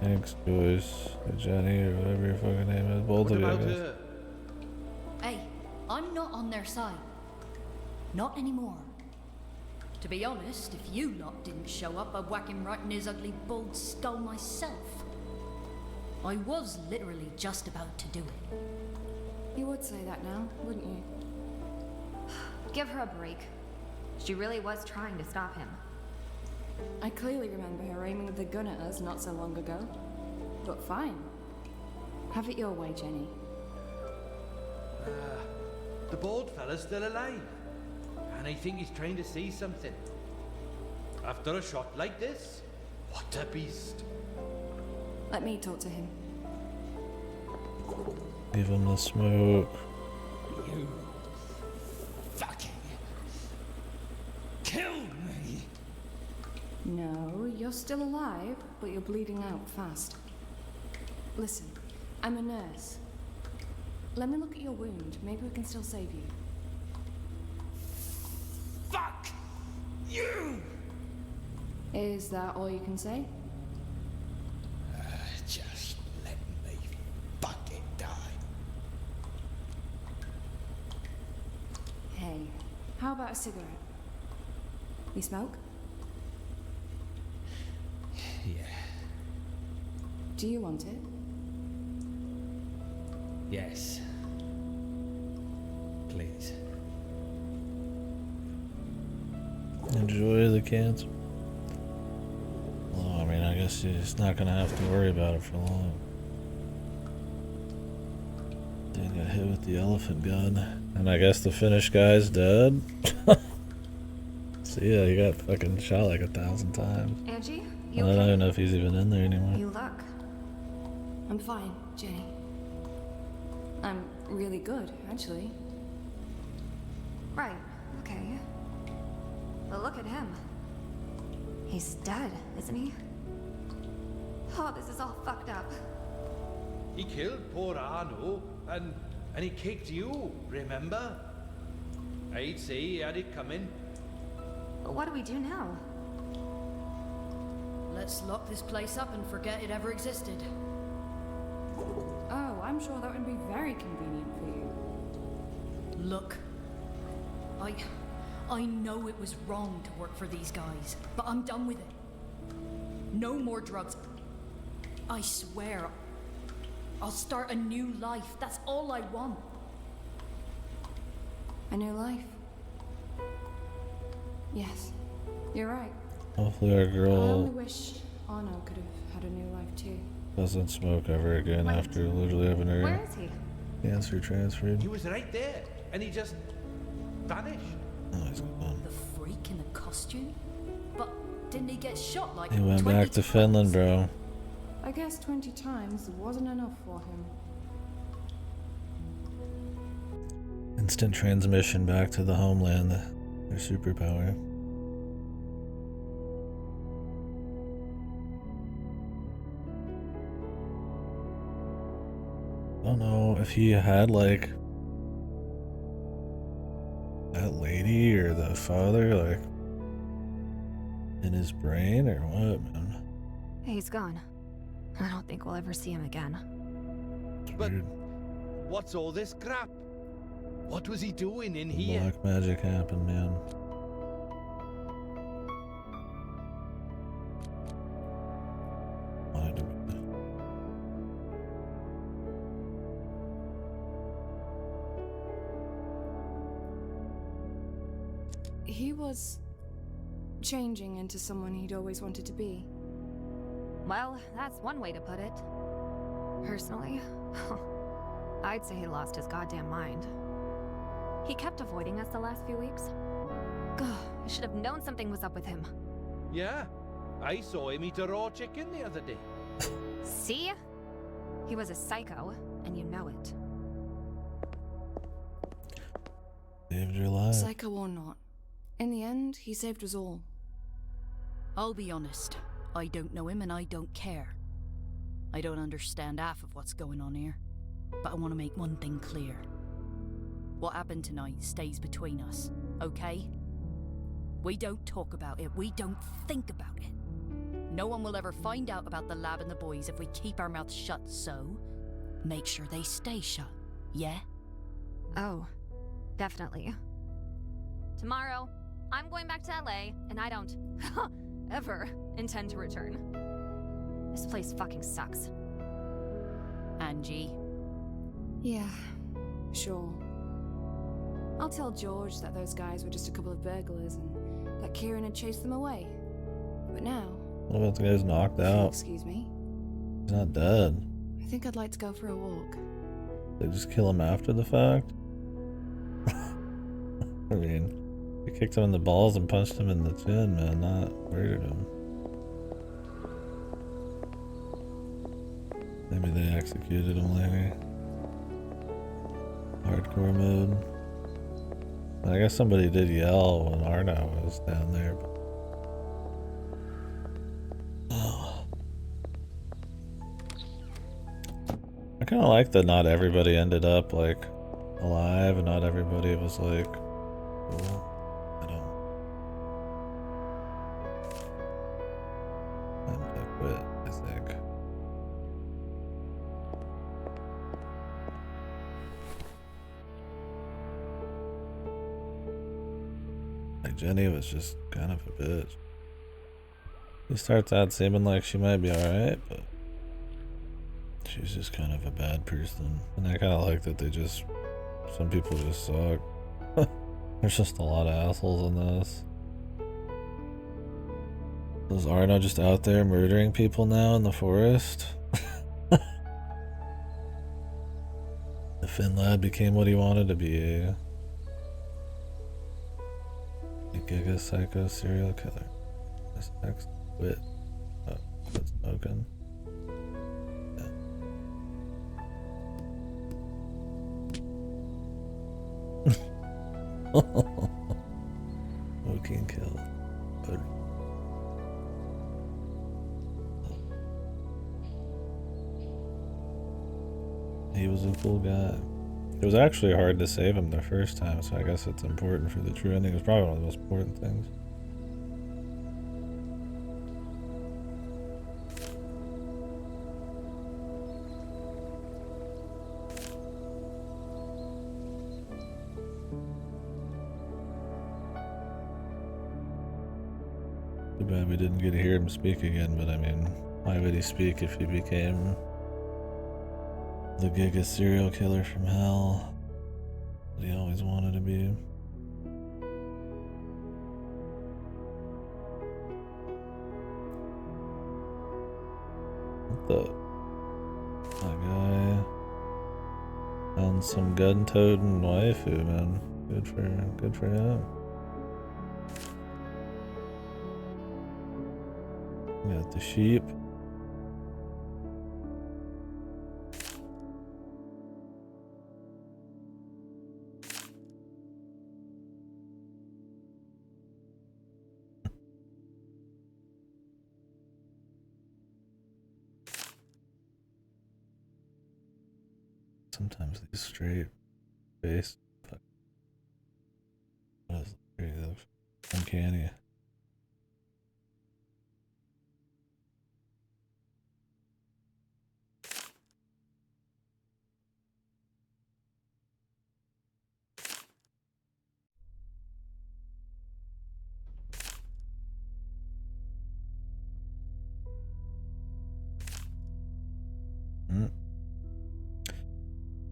Thanks, Joyce, or Jenny, or whatever your fucking name is. Both What of you, I about guess. her? Not anymore. To be honest, if you lot didn't show up, I'd whack him right in his ugly bald skull myself. I was literally just about to do it. You would say that now, wouldn't you? Give her a break. She really was trying to stop him. I clearly remember her aiming the gun at us not so long ago. But fine. Have it your way, Jenny. The bald fella's still alive. And I think he's trying to see something. After a shot like this, what a beast. Let me talk to him. Give him the smoke. You fucking killed me. No, you're still alive, but you're bleeding out fast. Listen, I'm a nurse. Let me look at your wound. Maybe we can still save you. Fuck you! Is that all you can say? Just let me fucking die. Hey, how about a cigarette? You smoke? Yeah. Do you want it? Yes. Please. Enjoy the kids. Well, I mean, I guess you're just not gonna have to worry about it for long. Dude got hit with the elephant gun. And I guess the Finnish guy's dead. So yeah, he got fucking shot like 1,000 times. Angie, I you don't okay? even know if he's even in there anymore. You look. I'm fine, Jenny. I'm really good, actually. Right, okay. But look at him. He's dead, isn't he? Oh, this is all fucked up. He killed poor Arno, and he kicked you, remember? I'd say he had it coming. But what do we do now? Let's lock this place up and forget it ever existed. Oh, I'm sure that would be very convenient for you. Look, I know it was wrong to work for these guys, but I'm done with it. No more drugs. I swear, I'll start a new life. That's all I want. A new life? Yes, you're right. Hopefully our I only girl wish Arno could have had a new life too. doesn't smoke ever again after literally having Where her is he? cancer transferred. He was right there, and he just vanished. Oh, he's gone. The freak in the costume? But didn't he get shot like He went 20 back to times? Finland, bro. I guess 20 times wasn't enough for him. Instant transmission back to the homeland, their superpower. I don't know if he had like that lady or the father like in his brain or what, man. He's gone. I don't think we'll ever see him again. It's But weird. what's all this crap? What was he doing in here? Black magic happened, man. Wanted to be He was changing into someone he'd always wanted to be. Well, that's one way to put it. Personally, I'd say he lost his goddamn mind. He kept avoiding us the last few weeks. Ugh, I should have known something was up with him. Yeah, I saw him eat a raw chicken the other day. See? He was a psycho, and you know it. saved your life. Psycho or not, in the end, he saved us all. I'll be honest. I don't know him and I don't care. I don't understand half of what's going on here. But I want to make one thing clear. What happened tonight stays between us, okay? We don't talk about it. We don't think about it. No one will ever find out about the lab and the boys if we keep our mouths shut, so make sure they stay shut, yeah? Oh, definitely. Tomorrow, I'm going back to LA, and I don't ever intend to return. This place fucking sucks. Angie. Yeah, sure. I'll tell George that those guys were just a couple of burglars and that Kieran had chased them away. But now... What about the guy's knocked if you'll out? excuse me, He's not dead. I think I'd like to go for a walk. They just kill him after the fact? I mean, he kicked him in the balls and punched him in the chin, man, not murdered him. Maybe they executed him later. Hardcore mode. I guess somebody did yell when Arno was down there. But... Oh. I kind of like that not everybody ended up like alive and not everybody was like, cool. I don't. I'm gonna quit, I think. Like Jenny was just kind of a bitch. She starts out seeming like she might be alright, but she's just kind of a bad person. And I kind of like that they just, some people just suck. There's just a lot of assholes in this. Is Arno just out there murdering people now in the forest? The Finn lad became what he wanted to be. A giga psycho serial killer. This next quit. Oh, quit smoking. Smoking kill. Good. He was a cool guy. It was actually hard to save him the first time, so I guess it's important for the true ending. It's probably one of the most important things. Too bad we didn't get to hear him speak again, but I mean, why would he speak if he became the giga serial killer from hell that he always wanted to be? What the? That guy found some gun-toting waifu, man. Good for him. Got the sheep. Sometimes these straight face uncanny.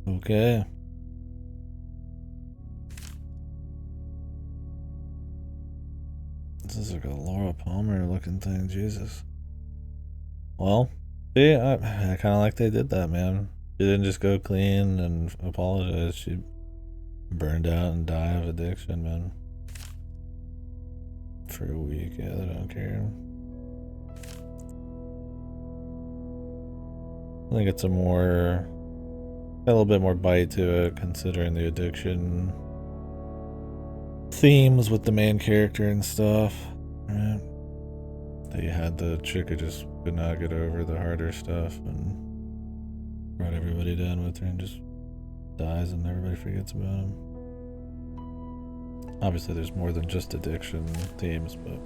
Okay. This is like a Laura Palmer looking thing, Jesus. Well, see, I kind of like they did that, man. She didn't just go clean and apologize. She burned out and died of addiction, man. For a week, yeah, they don't care. I think it's a little bit more bite to it, considering the addiction themes with the main character and stuff, right? That you had the chick who just could not get over the harder stuff and brought everybody down with her and just dies and everybody forgets about him. Obviously there's more than just addiction themes, but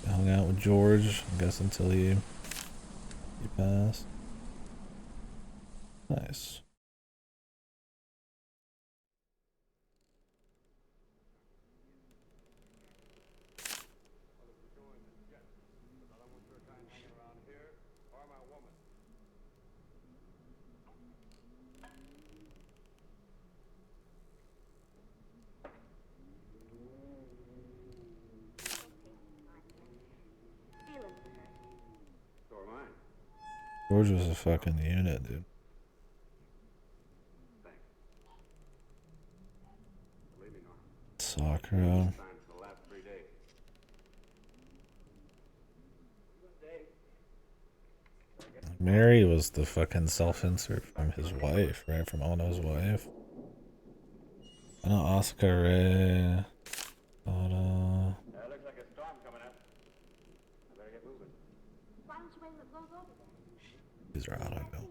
hung out with George, I guess, until he fast. Nice. George was a fucking unit, dude. Sakura. Mary was the fucking self-insert from his wife, right? From Ono's wife. I know Asuka, Ray, Oda. Looks like a storm coming up. I better get moving. Why don't you bring those over there? These are out, I know.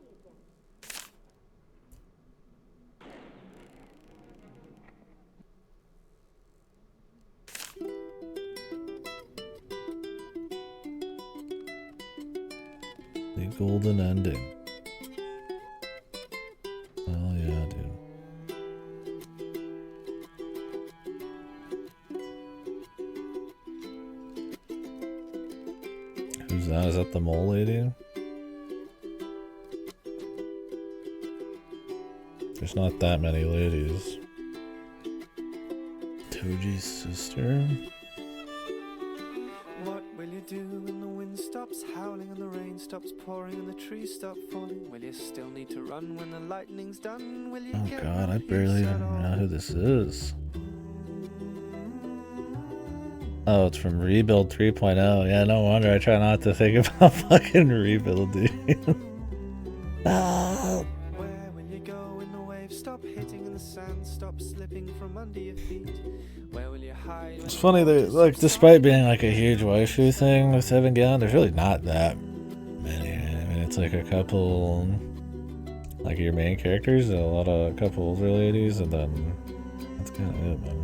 The golden ending. Oh yeah, dude. Who's that? Is that the mole lady? There's not that many ladies. Toji's sister? What will you do when the wind stops howling and the rain stops pouring and the trees stop falling? Will you still need to run when the lightning's done? Will you Oh get god, I barely even know who this is. Oh, it's from Rebuild 3.0. Yeah, no wonder I try not to think about fucking Rebuild, dude. Ah. Where will you go when the waves stop hitting and the sand stops slipping from under your feet? Where will you hide? It's funny that, like, despite being like a huge waifu thing with Evangelion, there's really not that many. I mean, it's like a couple, like your main characters, a couple older ladies, and then that's kind of it, man.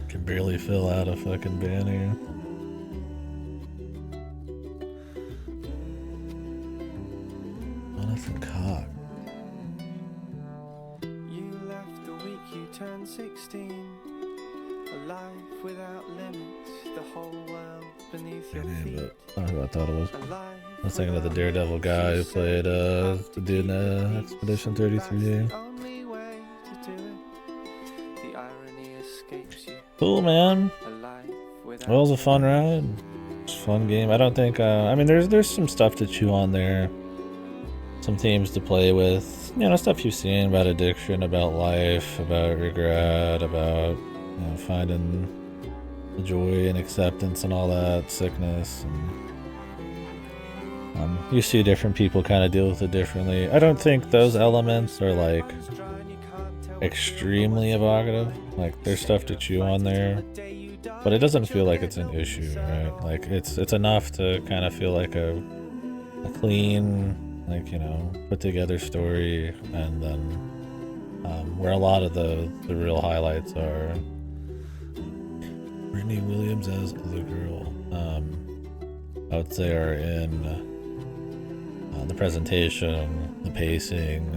Can barely fill out a fucking banner. Jonathan Cock. You left the week you turned 16. A life without limits, the whole world beneath your feet. I don't know who I thought it was. I was thinking of the Daredevil guy who played the dude in Expedition 33. Only way to do it. The irony escapes you. Cool, man. Well, it was a fun ride. It's a fun game. I don't think, I mean, there's some stuff to chew on there. Some themes to play with. You know, stuff you've seen about addiction, about life, about regret, about, you know, finding the joy and acceptance and all that, sickness. And you see different people kind of deal with it differently. I don't think those elements are, like, extremely evocative. Like, there's stuff to chew on there. But it doesn't feel like it's an issue, right? Like, it's enough to kind of feel like a clean, like, you know, put together story, and then where a lot of the real highlights are Brittany Williams as the girl, I would say, are in the presentation, the pacing,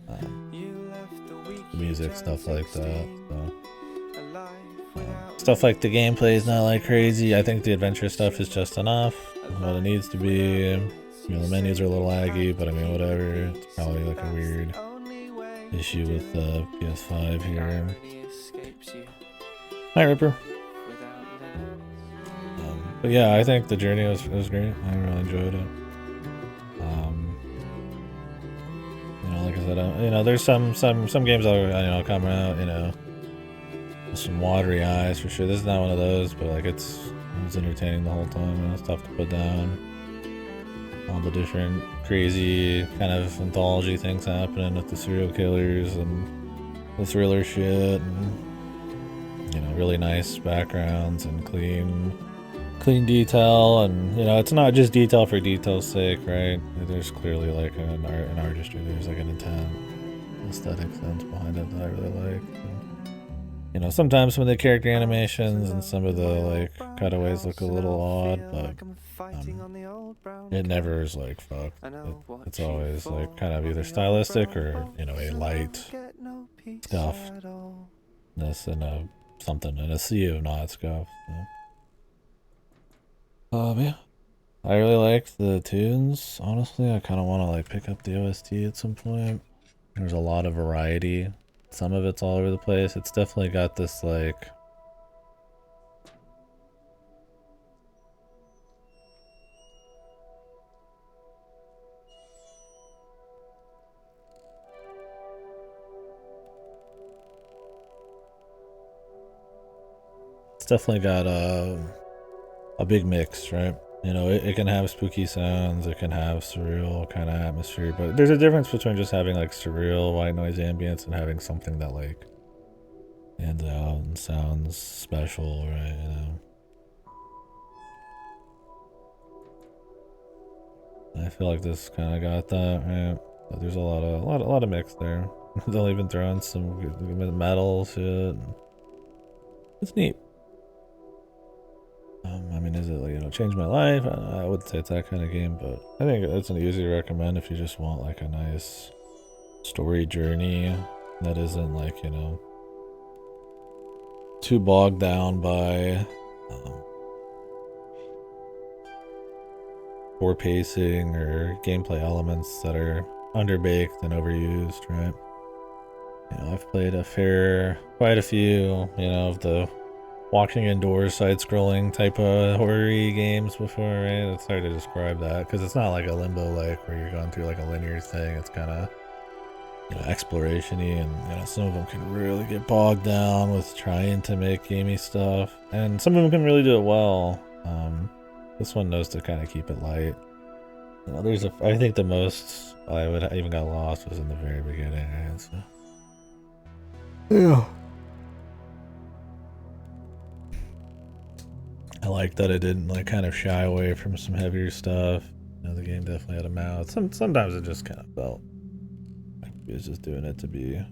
the music, stuff like that. So, stuff like the gameplay is not like crazy. I think the adventure stuff is just enough, what it needs to be. You know, the menus are a little laggy, but I mean, whatever. It's probably like a weird issue with PS5 here. Hi, Ripper. But yeah, I think the journey was great. I really enjoyed it. You know, like I said, you know, there's some games that, you know, come out, you know, with some watery eyes for sure. This is not one of those, but like it was entertaining the whole time. You know, stuff to put down. All the different crazy kind of anthology things happening with the serial killers and the thriller shit, and, you know, really nice backgrounds and clean detail, and, you know, it's not just detail for detail's sake, right? There's clearly like an artistry, there's like an intent, aesthetic sense behind it that I really like. You know, sometimes some of the character animations and some of the like cutaways look a little odd, but it never is like fucked. It's always like kind of either stylistic or, you know, a light scuffness and a something in a sea of not scuff. So. Yeah. I really liked the tunes. Honestly, I kind of want to like pick up the OST at some point. There's a lot of variety. Some of it's all over the place. It's definitely got this like it's definitely got a big mix, right? You know, it can have spooky sounds, it can have surreal kind of atmosphere, but there's a difference between just having like surreal white noise ambience and having something that like stands out and sounds special, right? You know. I feel like this kind of got that, right? But there's a lot of mix there. They'll even throw in some metal shit. It's neat. I mean, is it like, you know, changed my life? I wouldn't say it's that kind of game, but I think it's an easy recommend if you just want like a nice story journey that isn't like, you know, too bogged down by poor pacing or gameplay elements that are underbaked and overused, right? You know, I've played quite a few, you know, of the walking indoors side-scrolling type of horror-y games before, right? It's hard to describe that because it's not like a Limbo like where you're going through like a linear thing. It's kind of, you know, exploration-y, and you know, some of them can really get bogged down with trying to make gamey stuff, and some of them can really do it well. This one knows to kind of keep it light. You know, I think the most I even got lost was in the very beginning, right? So. Yeah. I like that it didn't like kind of shy away from some heavier stuff. You know, the game definitely had a mouth. Sometimes it just kind of felt like it was just doing it to be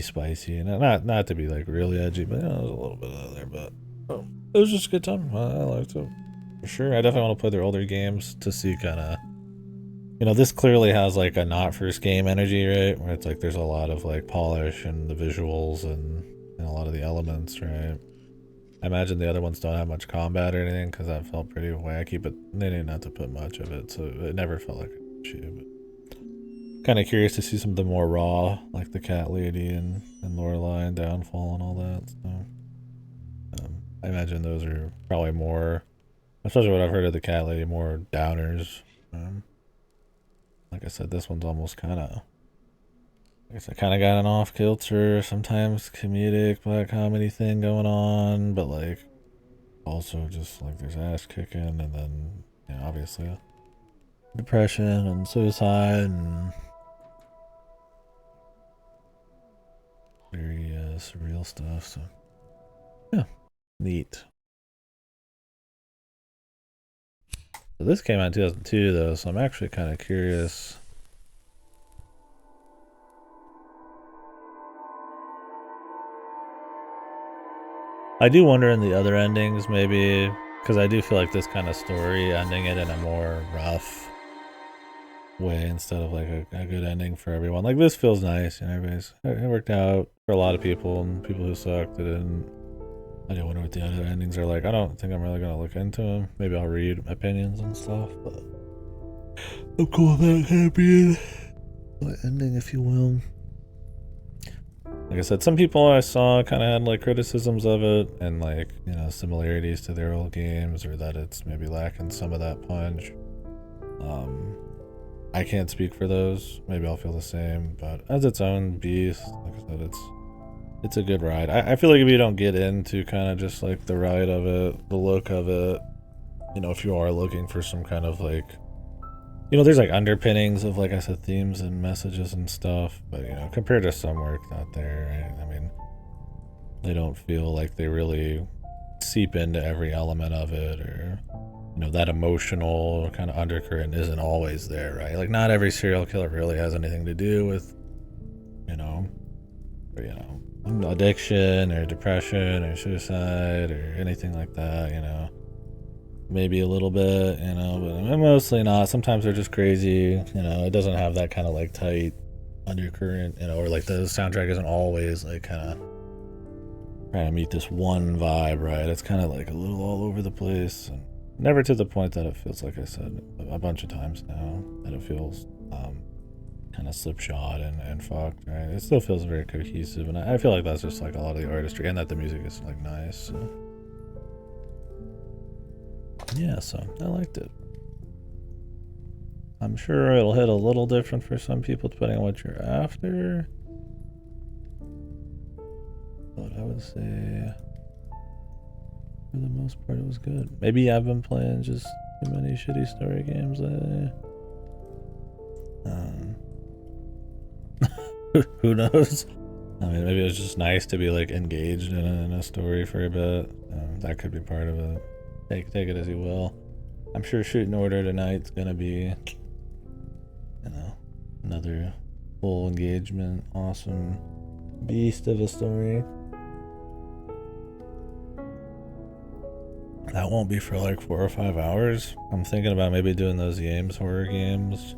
spicy, and not to be like really edgy, but you know, there's a little bit of there. But it was just a good time. I liked it for sure. I definitely want to play their older games to see kind of, you know, this clearly has like a not first game energy, right? Where it's like there's a lot of like polish and the visuals and a lot of the elements, right? I imagine the other ones don't have much combat or anything because that felt pretty way. I keep it, they didn't have to put much of it, so it never felt like an issue. But kind of curious to see some of the more raw, like the cat lady and Lorelei and Downfall and all that. So I imagine those are probably more, especially what I've heard of the cat lady, more downers. Like I said, this one's almost kind of, I guess I kind of got an off-kilter, sometimes comedic black comedy thing going on, but like also just like there's ass kicking, and then, you know, obviously depression and suicide and very surreal stuff. So yeah, neat. So this came out in 2002 though, so I'm actually kind of curious. I do wonder in the other endings, maybe, because I do feel like this kind of story ending it in a more rough way instead of like a good ending for everyone. Like this feels nice, you know, it worked out for a lot of people, and people who sucked, it didn't. I do wonder what the other endings are like. I don't think I'm really gonna look into them. Maybe I'll read opinions and stuff, but I'm cool with that happy ending, if you will. Like I said, some people I saw kind of had like criticisms of it and like, you know, similarities to their old games, or that it's maybe lacking some of that punch. I can't speak for those. Maybe I'll feel the same, but as its own beast, like I said, it's a good ride. I feel like if you don't get into kind of just like the ride of it, the look of it, you know, if you are looking for some kind of like, you know, there's like underpinnings of, like I said, themes and messages and stuff, but you know, compared to some work out there, right? I mean, they don't feel like they really seep into every element of it, or, you know, that emotional kind of undercurrent isn't always there, right? Like not every serial killer really has anything to do with, you know, you know, addiction or depression or suicide or anything like that, you know. Maybe a little bit, you know, but mostly not. Sometimes they're just crazy, you know. It doesn't have that kind of like tight undercurrent, you know, or like the soundtrack isn't always like kind of trying to meet this one vibe, right? It's kind of like a little all over the place, and never to the point that it feels, like I said a bunch of times now, that it feels kind of slipshod and fucked, right? It still feels very cohesive, and I feel like that's just like a lot of the artistry, and that the music is like nice. So. Yeah, so I liked it. I'm sure it'll hit a little different for some people depending on what you're after. But I would say for the most part it was good. Maybe I've been playing just too many shitty story games lately. Who knows? I mean, maybe it was just nice to be like engaged in a story for a bit. That could be part of it. Take it as you will. I'm sure Shooting Order tonight's gonna be, you know, another full engagement, awesome beast of a story. That won't be for like 4 or 5 hours. I'm thinking about maybe doing those games, horror games,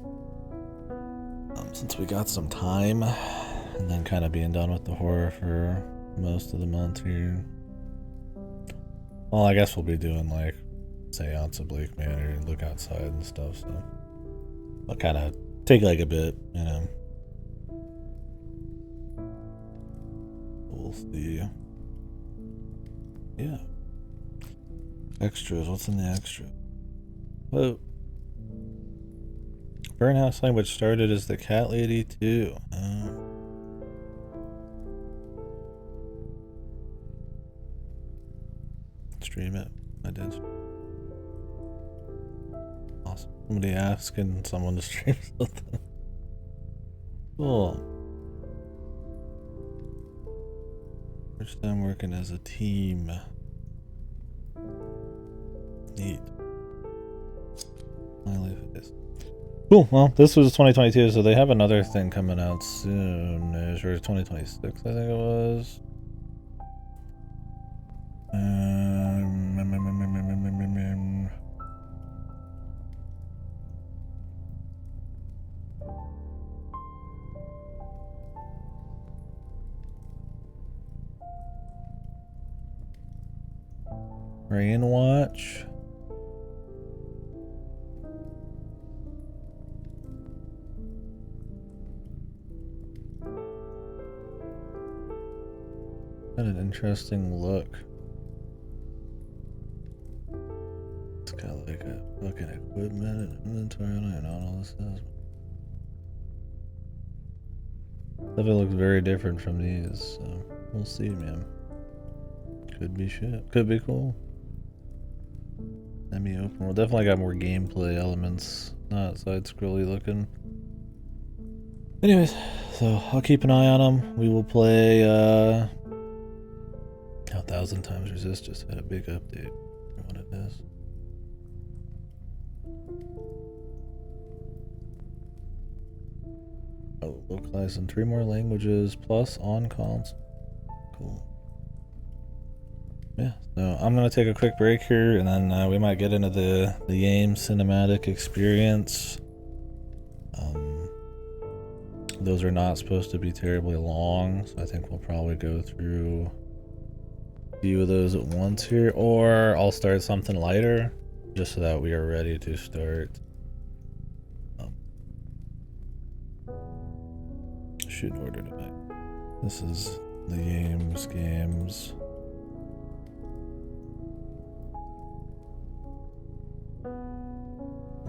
since we got some time, and then kind of being done with the horror for most of the month here. Well, I guess we'll be doing like Seance of Blake Manor and Look Outside and stuff, so I'll kind of take like a bit, you know. We'll see. Yeah. Extras, what's in the extra? Whoa. Burnhouse language started as the Cat Lady too. Stream it. I did. Awesome. Somebody asking someone to stream something. Cool. First time working as a team. Neat. My life is. Cool. Well, this was 2022, so they have another thing coming out soon. Or 2026, I think it was. Rain Watch. Got an interesting look. It's got like a fucking equipment and inventory on it and all this stuff. Stuff it looks very different from these, so we'll see, man. Could be shit. Could be cool. Semi-open world. Definitely got more gameplay elements. Not side-scrolly looking. Anyways, so I'll keep an eye on them. We will play 1,000 Times Resist just had a big update for what it is. Oh, localized in 3 more languages plus on console. Cool. Yeah, so I'm gonna take a quick break here, and then we might get into the game cinematic experience. Those are not supposed to be terribly long, so I think we'll probably go through a few of those at once here, or I'll start something lighter just so that we are ready to start Shooting Order tonight. This is the games.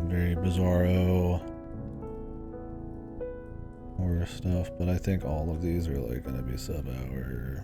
Very bizarro horror stuff, but I think all of these are like gonna be sub-hour